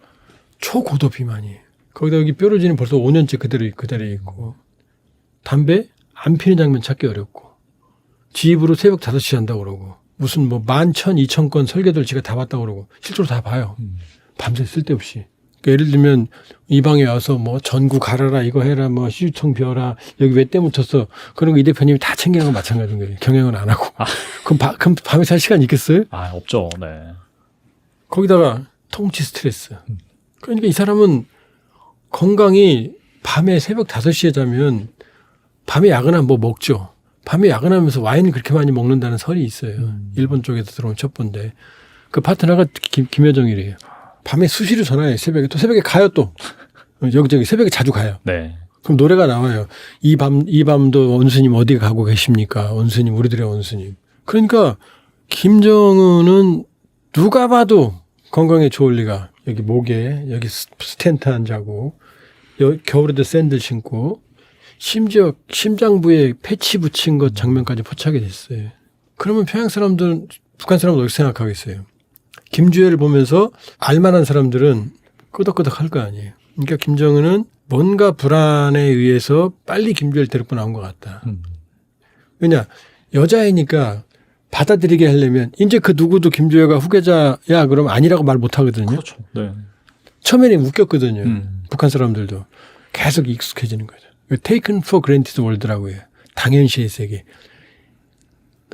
초고도 비만이에요. 거기다 여기 뾰루지는 벌써 5년째 그대로 있고 담배 안 피는 장면 찾기 어렵고 지 입으로 새벽 5시에 한다고 그러고 무슨 뭐 11,000, 2,000건 설계도를 지가 다 봤다고 그러고 실제로 다 봐요. 밤새 쓸데없이. 그러니까 예를 들면 이 방에 와서 뭐 전구 갈아라 이거 해라 뭐 시유통 비워라 여기 왜 때 묻혔어 그런 거 이 대표님이 다 챙기는 건 마찬가지인 거예요. 경영은 안 하고. 그럼 밤에 잘 시간 있겠어요? 없죠. 네. 거기다가 통치 스트레스. 그러니까 이 사람은 건강이 밤에 새벽 5시에 자면 밤에 야근하면 뭐 먹죠. 밤에 야근하면서 와인을 그렇게 많이 먹는다는 설이 있어요. 일본 쪽에서 들어온 첩보인데 그 파트너가 김여정이래요. 밤에 수시로 전화해요. 새벽에. 또 새벽에 가요 또. 여기저기 새벽에 자주 가요. 네. 그럼 노래가 나와요. 이 밤도 원수님 어디 가고 계십니까? 원수님 우리들의 원수님. 그러니까 김정은은 누가 봐도 건강에 좋을 리가. 여기 목에 여기 스텐트 한 자국 겨울에도 샌들 신고 심지어 심장부에 패치 붙인 것 장면까지 포착이 됐어요. 그러면 평양 사람들은 북한 사람은 어떻게 생각하겠어요? 김주혜를 보면서 알만한 사람들은 끄덕끄덕 할 거 아니에요. 그러니까 김정은은 뭔가 불안에 의해서 빨리 김주혜를 데리고 나온 것 같다. 왜냐 여자애니까 받아들이게 하려면 이제 그 누구도 김주혜가 후계자야 그러면 아니라고 말 못하거든요. 그렇죠. 네. 처음에는 웃겼거든요. 북한 사람들도 계속 익숙해지는 거죠. Taken for granted world라고 해요. 당연시의 세계.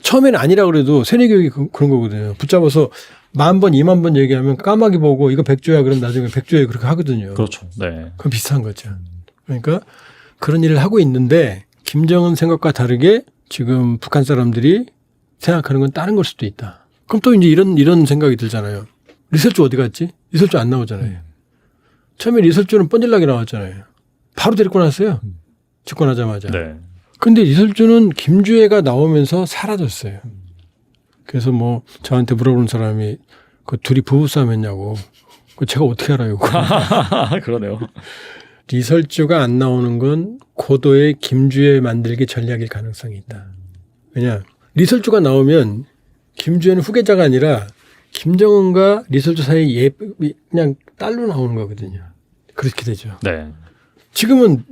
처음에는 아니라 그래도 세뇌교육이 그런 거거든요. 붙잡아서 10,000번, 20,000번 얘기하면 까마귀 보고 이거 100조야 그럼 나중에 100조에 그렇게 하거든요. 그렇죠. 네. 그건 비슷한 거죠. 그러니까 그런 일을 하고 있는데 김정은 생각과 다르게 지금 북한 사람들이 생각하는 건 다른 걸 수도 있다. 그럼 또 이제 이런 생각이 들잖아요. 리설주 어디 갔지? 리설주 안 나오잖아요. 처음에 리설주는 뻔질나게 나왔잖아요. 바로 데리고 났어요. 집권하자마자. 네. 근데 리설주는 김주애가 나오면서 사라졌어요. 그래서 뭐 저한테 물어보는 사람이 그 둘이 부부싸움 했냐고. 그 제가 어떻게 알아요? 그러네요. 리설주가 안 나오는 건 고도의 김주애 만들기 전략일 가능성이 있다. 왜냐? 리설주가 나오면 김주애는 후계자가 아니라 김정은과 리설주 사이에 그냥 딸로 나오는 거거든요. 그렇게 되죠. 네. 지금은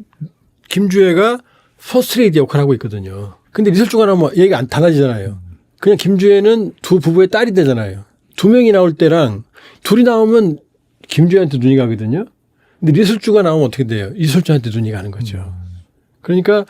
김주애가 퍼스트레이드 역할을 하고 있거든요. 근데 리설주가 나오면 얘기가 안 달라지잖아요. 그냥 김주애는 두 부부의 딸이 되잖아요. 2명이 나올 때랑 둘이 나오면 김주애한테 눈이 가거든요. 근데 리설주가 나오면 어떻게 돼요? 리설주한테 눈이 가는 거죠. 그러니까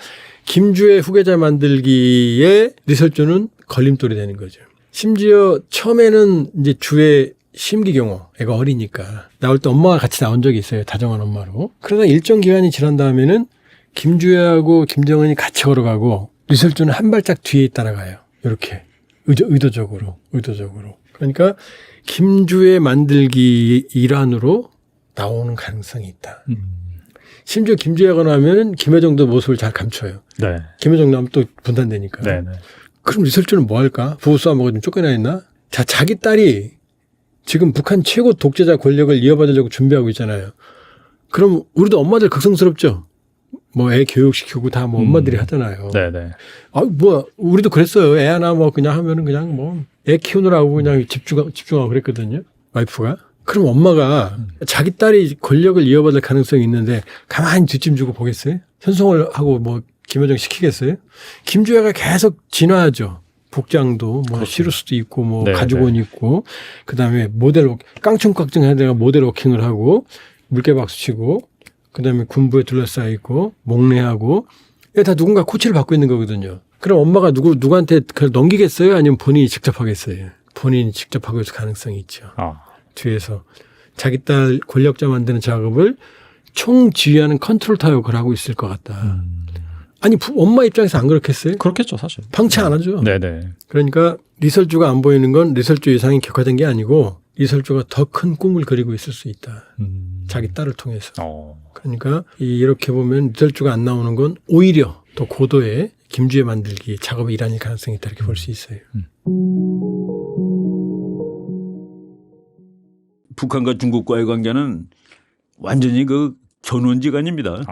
김주애 후계자 만들기에 리설주는 걸림돌이 되는 거죠. 심지어 처음에는 이제 주의 심기경호, 애가 어리니까 나올 때 엄마가 같이 나온 적이 있어요. 다정한 엄마로. 그러다 일정 기간이 지난 다음에는 김주애하고 김정은이 같이 걸어가고 리설주는 한 발짝 뒤에 따라가요. 이렇게 의도적으로. 그러니까 김주애 만들기 일환으로 나오는 가능성이 있다. 심지어 김주애가 나오면 김여정도 모습을 잘 감춰요. 네. 김여정 나오면 또 분단되니까. 네. 네. 그럼 리설주는 뭐 할까? 부부싸움하고 좀 쫓겨나 있나? 자, 자기 딸이 지금 북한 최고 독재자 권력을 이어받으려고 준비하고 있잖아요. 그럼 우리도 엄마들 극성스럽죠? 뭐 애 교육시키고 다 뭐 엄마들이 하잖아요. 네네. 아, 뭐, 우리도 그랬어요. 애 하나 뭐 그냥 하면은 그냥 뭐 애 키우느라고 그냥 집중하고 그랬거든요. 와이프가. 그럼 엄마가 자기 딸이 권력을 이어받을 가능성이 있는데 가만히 뒷짐 주고 보겠어요? 현송을 하고 뭐 김여정 시키겠어요? 김주애가 계속 진화하죠. 복장도 뭐 시루스도 있고 뭐 가죽옷 입고 그다음에 모델 깡총깡총 해야 내가 모델 워킹을 하고 물개박수 치고 그다음에 군부에 둘러싸여 있고 목례하고 다 누군가 코치를 받고 있는 거거든요. 그럼 엄마가 누구한테 그걸 넘기겠어요? 아니면 본인이 직접 하겠어요? 본인이 직접 하고 있을 가능성이 있죠. 뒤에서 자기 딸 권력자 만드는 작업을 총지휘하는 컨트롤 타격을 하고 있을 것 같다. 아니 엄마 입장에서 안 그렇겠어요? 그렇겠죠 사실. 방치 안 하죠. 네네. 그러니까 리설주가 안 보이는 건 리설주 이상이 격화된 게 아니고 리설주가 더 큰 꿈을 그리고 있을 수 있다. 자기 딸을 통해서. 그러니까 이렇게 보면 리설주가 안 나오는 건 오히려 더 고도의 김주애 만들기 작업의 일환일 가능성이 있다 이렇게 볼 수 있어요. 북한과 중국과의 관계는 완전히 그 견원지간입니다.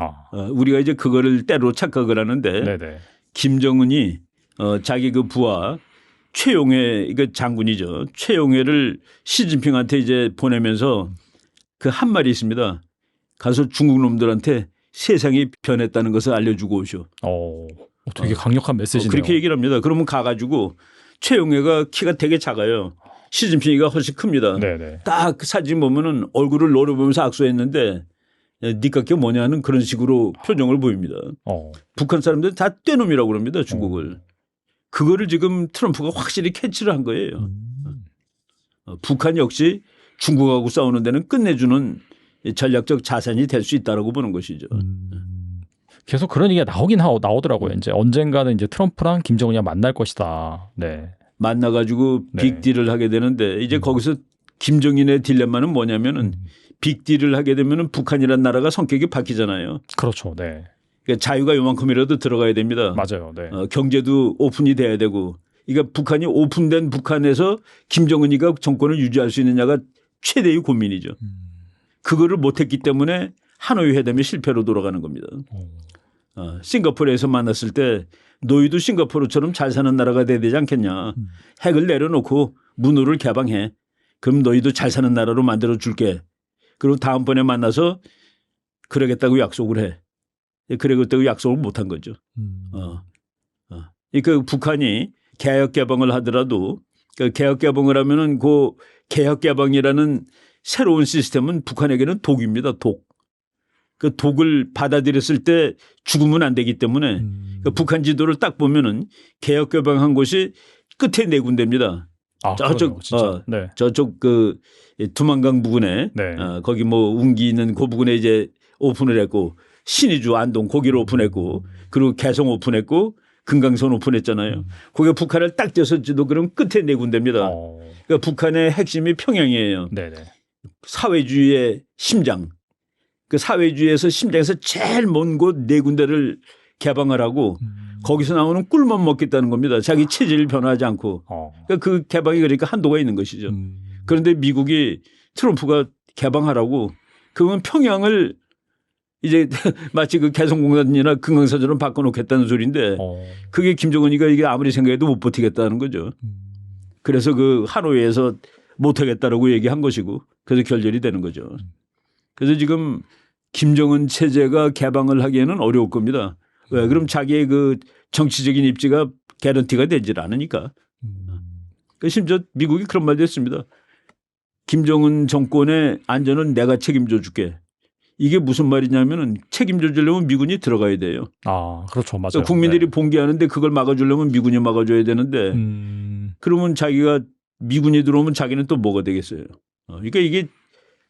우리가 이제 그거를 때로 착각을 하는데 네네. 김정은이 자기 그 부하 최용해 이거 장군이죠. 최용해를 시진핑한테 이제 보내면서 그 한 말이 있습니다. 가서 중국 놈들한테 세상이 변했다는 것을 알려주고 오쇼. 되게 강력한 메시지네요. 그렇게 얘기를 합니다. 그러면 가가지고 최용해가 키가 되게 작아요. 시진핑이가 훨씬 큽니다. 네네. 딱 그 사진 보면은 얼굴을 노려보면서 악수했는데 니깎게 뭐냐는 그런 식으로 표정을 보입니다. 북한 사람들은 다 떼놈이라고 그럽니다. 중국을. 그거를 지금 트럼프가 확실히 캐치를 한 거예요. 북한 역시 중국하고 싸우는 데는 끝내주는 전략적 자산이 될 수 있다라고 보는 것이죠. 계속 그런 얘기가 나오더라고요. 이제 언젠가는 이제 트럼프랑 김정은이랑 만날 것이다. 네. 만나가지고 빅딜을 하게 되는데 이제 거기서 김정인의 딜레마는 뭐냐면은 빅딜을 하게 되면은 북한이라는 나라가 성격이 바뀌잖아요. 그렇죠. 네. 그러니까 자유가 요만큼이라도 들어가야 됩니다. 맞아요. 네. 경제도 오픈이 돼야 되고. 그러니까 북한이 오픈된 북한에서 김정은이가 정권을 유지할 수 있느냐가 최대의 고민이죠. 그거를 못했기 때문에 하노이 회담이 실패로 돌아가는 겁니다. 싱가포르에서 만났을 때 너희도 싱가포르처럼 잘 사는 나라가 돼야 되지 않겠냐. 핵을 내려놓고 문호를 개방해. 그럼 너희도 잘 사는 나라로 만들어 줄게. 그리고 다음번에 만나서 그러겠다고 약속을 해. 그러겠다고 약속을 못한 거죠. 그러니까 북한이 개혁 개방을 하더라도 그 개혁 개방을 하면은 그 개혁 개방이라는 새로운 시스템은 북한에게는 독입니다. 독. 그 독을 받아들였을 때 죽으면 안 되기 때문에 그 북한 지도를 딱 보면은 개혁 개방한 곳이 끝에 네 군데입니다. 아, 저쪽 그러네요, 네. 저쪽 그 두만강 부근에 네. 거기 뭐 운기 있는 그 부근에 이제 오픈을 했고 신의주 안동 거기를 오픈했고 그리고 개성 오픈했고 금강선 오픈했잖아요. 거기 북한을 딱 떼서지도 그럼 끝에 네 군데입니다. 그러니까 북한의 핵심이 평양이에요. 네네. 사회주의의 심장. 그 사회주의에서 심장에서 제일 먼 곳 네 군데를 개방을 하고 거기서 나오는 꿀만 먹겠다는 겁니다. 자기 체질을 변화하지 않고. 그러니까 그 개방이 그러니까 한도가 있는 것이죠. 그런데 미국이 트럼프가 개방하라고 그러면 평양을 이제 마치 그 개성공단이나 금강산처럼 바꿔놓겠다는 소리인데 그게 김정은이가 이게 아무리 생각해도 못 버티겠다는 거죠. 그래서 그 하노이에서 못하겠다라고 얘기한 것이고 그래서 결렬이 되는 거죠. 그래서 지금 김정은 체제가 개방을 하기에는 어려울 겁니다. 왜? 그럼 자기의 그 정치적인 입지가 개런티가 되질 않으니까. 심지어 미국이 그런 말도 했습니다. 김정은 정권의 안전은 내가 책임져 줄게. 이게 무슨 말이냐면은 책임져 주려면 미군이 들어가야 돼요. 아, 그렇죠. 맞아요. 그러니까 국민들이 봉기하는데 그걸 막아주려면 미군이 막아줘야 되는데 그러면 자기가 미군이 들어오면 자기는 또 뭐가 되겠어요. 그러니까 이게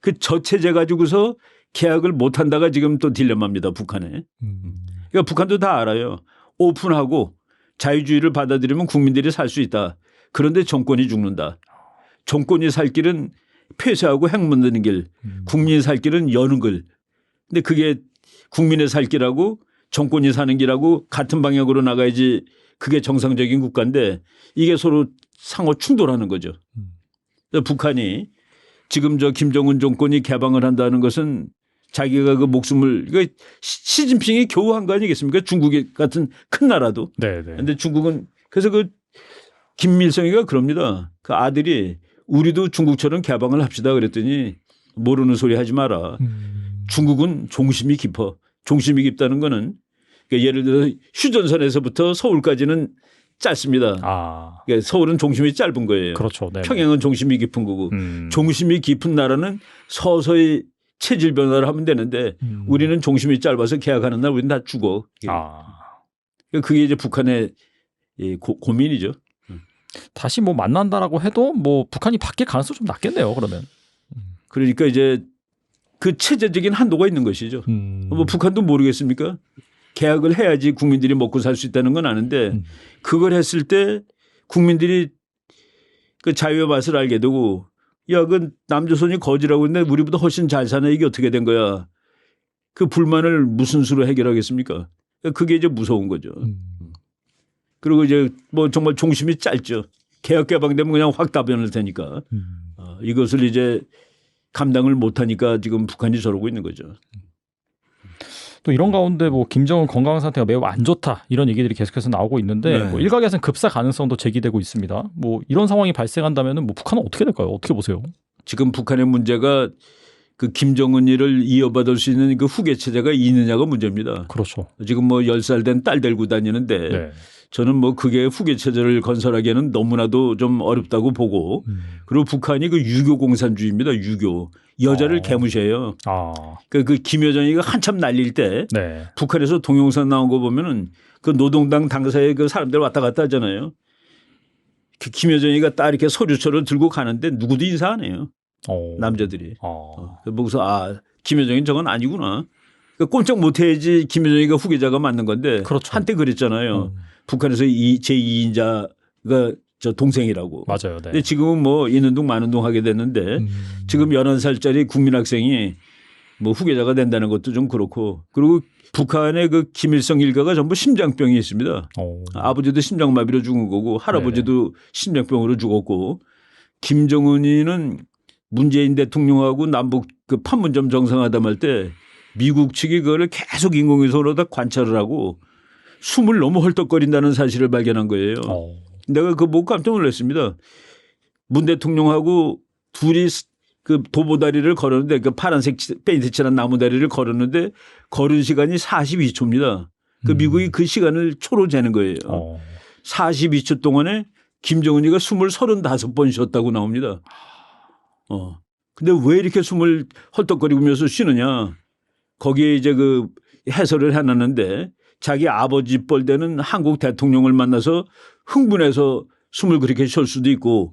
그 저체제 가지고서 계약을 못 한다가 지금 또 딜레마입니다. 북한에. 그러니까 북한도 다 알아요. 오픈하고 자유주의를 받아들이면 국민들이 살 수 있다. 그런데 정권이 죽는다. 정권이 살 길은 폐쇄하고 핵 만드는 길. 국민이 살 길은 여는 길. 근데 그게 국민의 살 길하고 정권이 사는 길하고 같은 방향으로 나가야지 그게 정상적인 국가인데 이게 서로 상호 충돌하는 거죠. 북한이 지금 저 김정은 정권이 개방을 한다는 것은 자기가 그 목숨을 이거 시진핑이 겨우 한 거 아니겠습니까? 중국 같은 큰 나라도. 네. 그런데 중국은 그래서 그 김일성이가 그럽니다. 그 아들이 우리도 중국처럼 개방을 합시다 그랬더니 모르는 소리 하지 마라. 중국은 종심이 깊어. 종심이 깊다는 거는 그러니까 예를 들어 휴전선에서부터 서울까지는 짧습니다. 그러니까 서울은 종심이 짧은 거예요. 그렇죠. 네네. 평양은 종심이 깊은 거고 종심이 깊은 나라는 서서히 체질 변화를 하면 되는데 우리는 종심이 짧아서 계약하는 날 우리는 다 죽어. 그게 이제 북한의 고민이죠. 다시 뭐 만난다라고 해도 뭐 북한이 바뀔 가능성이 좀 낮겠네요. 그러면. 그러니까 이제 그 체제적인 한도가 있는 것이죠. 뭐 북한도 모르겠습니까? 계약을 해야지 국민들이 먹고 살 수 있다는 건 아는데 그걸 했을 때 국민들이 그 자유의 맛을 알게 되고 야, 그 남조선이 거지라고 했는데 우리보다 훨씬 잘 사네. 이게 어떻게 된 거야. 그 불만을 무슨 수로 해결하겠습니까? 그게 이제 무서운 거죠. 그리고 이제 뭐 정말 종심이 짧죠. 개혁 개방되면 그냥 확 다변할 테니까. 이것을 이제 감당을 못하니까 지금 북한이 저러고 있는 거죠. 또 이런 가운데 뭐 김정은 건강 상태가 매우 안 좋다 이런 얘기들이 계속해서 나오고 있는데 네. 뭐 일각에서는 급사 가능성도 제기되고 있습니다. 뭐 이런 상황이 발생한다면은 뭐 북한은 어떻게 될까요? 어떻게 보세요? 지금 북한의 문제가 그 김정은이를 이어받을 수 있는 그 후계 체제가 있느냐가 문제입니다. 그렇죠. 지금 뭐 10살 된 딸 데리고 다니는데 네. 저는 뭐 그게 후계 체제를 건설하기에는 너무나도 좀 어렵다고 보고 그리고 북한이 그 유교 공산주의입니다. 유교. 여자를 개무시해요. 그 김여정이가 한참 날릴 때 네. 북한에서 동영상 나온 거 보면은 그 노동당 당사에 그 사람들 왔다 갔다 하잖아요. 그 김여정이가 딱 이렇게 서류처럼 들고 가는데 누구도 인사 안 해요. 남자들이. 보고서 김여정이 저건 아니구나. 그러니까 꼼짝 못 해야지 김여정이가 후계자가 맞는 건데 그렇죠. 한때 그랬잖아요. 북한에서 제2인자가 저 동생이라고. 맞아요. 네. 근데 지금은 뭐 있는 둥 마는 둥 하게 됐는데 지금 11살짜리 국민학생이 뭐 후계자가 된다는 것도 좀 그렇고 그리고 북한의 그 김일성 일가가 전부 심장병이 있습니다. 아버지도 심장마비로 죽은 거고 할아버지도 네네. 심장병으로 죽었고 김정은이는 문재인 대통령하고 남북 그 판문점 정상회담 할 때 미국 측이 그거를 계속 인공위성으로다 관찰을 하고 숨을 너무 헐떡거린다는 사실을 발견한 거예요. 내가 그거 보고 깜짝 놀랐습니다. 문 대통령하고 둘이 그 도보다리를 걸었는데 그 파란색 페인트 칠한 나무다리를 걸었는데 걸은 시간이 42초입니다. 그 미국이 그 시간을 초로 재는 거예요. 42초 동안에 김정은이가 숨을 35번 쉬었다고 나옵니다. 근데 왜 이렇게 숨을 헐떡거리면서 쉬느냐. 거기에 이제 그 해설을 해놨는데 자기 아버지 뻘되는 한국 대통령을 만나서 흥분해서 숨을 그렇게 쉴 수도 있고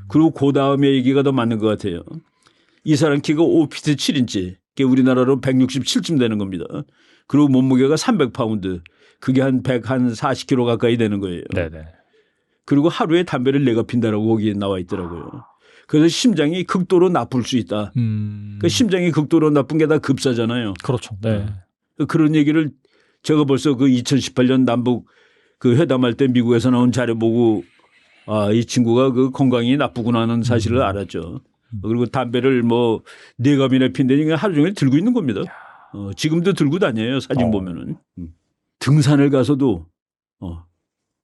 그리고 그 다음에 얘기가 더 맞는 것 같아요. 이 사람 키가 5피트 7인치. 그게 우리나라로 167쯤 되는 겁니다. 그리고 몸무게가 300파운드. 그게 한 140kg 가까이 되는 거예요. 네네. 그리고 하루에 담배를 4가 핀다라고 거기에 나와 있더라고요. 그래서 심장이 극도로 나쁠 수 있다. 그러니까 심장이 극도로 나쁜 게 다 급사잖아요. 그렇죠. 네. 그런 얘기를 제가 벌써 그 2018년 남북 그 회담할 때 미국에서 나온 자료 보고 아, 이 친구가 그 건강이 나쁘구나 하는 사실을 알았죠. 그리고 담배를 뭐 4갑이나 핀다니까 하루 종일 들고 있는 겁니다. 지금도 들고 다녀요. 사진 보면은. 등산을 가서도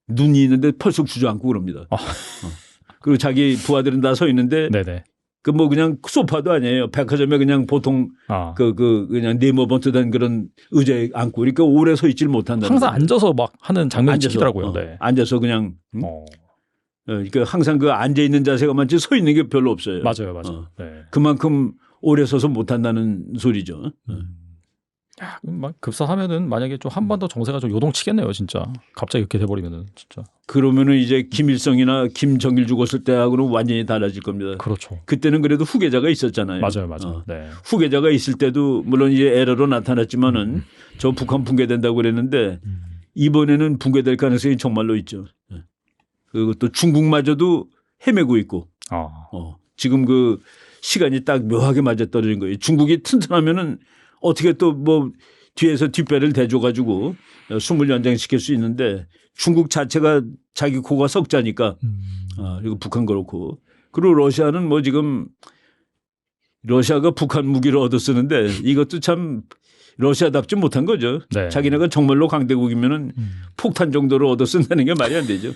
눈이 있는데 펄썩 주저앉고 그럽니다. 그리고 자기 부하들은 다 서 있는데 네네. 그 뭐 그냥 소파도 아니에요. 백화점에 그냥 보통 그냥 네모번트된 그런 의자에 앉고 그러니까 오래 서 있질 못한다. 항상 앉아서 막 하는 장면이 찍히더라고요. 네. 앉아서 그냥 그러니까 항상 그 앉아 있는 자세가 많지 서 있는 게 별로 없어요. 맞아요, 맞아요. 네. 그만큼 오래 서서 못한다는 소리죠. 야, 막 급사하면은 만약에 좀 한 번 더 정세가 좀 요동치겠네요, 진짜. 갑자기 이렇게 돼버리면은 진짜. 그러면은 이제 김일성이나 김정일 죽었을 때하고는 완전히 달라질 겁니다. 그렇죠. 그때는 그래도 후계자가 있었잖아요. 맞아요, 맞아요. 네. 후계자가 있을 때도 물론 이제 에러로 나타났지만은 저 북한 붕괴된다고 그랬는데 이번에는 붕괴될 가능성이 정말로 있죠. 그리고 또 중국마저도 헤매고 있고 지금 그 시간이 딱 묘하게 맞아떨어진 거예요. 중국이 튼튼하면은 어떻게 또 뭐 뒤에서 뒷배를 대줘가지고 숨을 연장시킬 수 있는데 중국 자체가 자기 코가 석자니까 그리고 북한 그렇고 그리고 러시아는 뭐 지금 러시아가 북한 무기를 얻어 쓰는데 이것도 참 러시아답지 못한 거죠. 네. 자기네가 정말로 강대국이면은 폭탄 정도로 얻어 쓴다는 게 말이 안 되죠.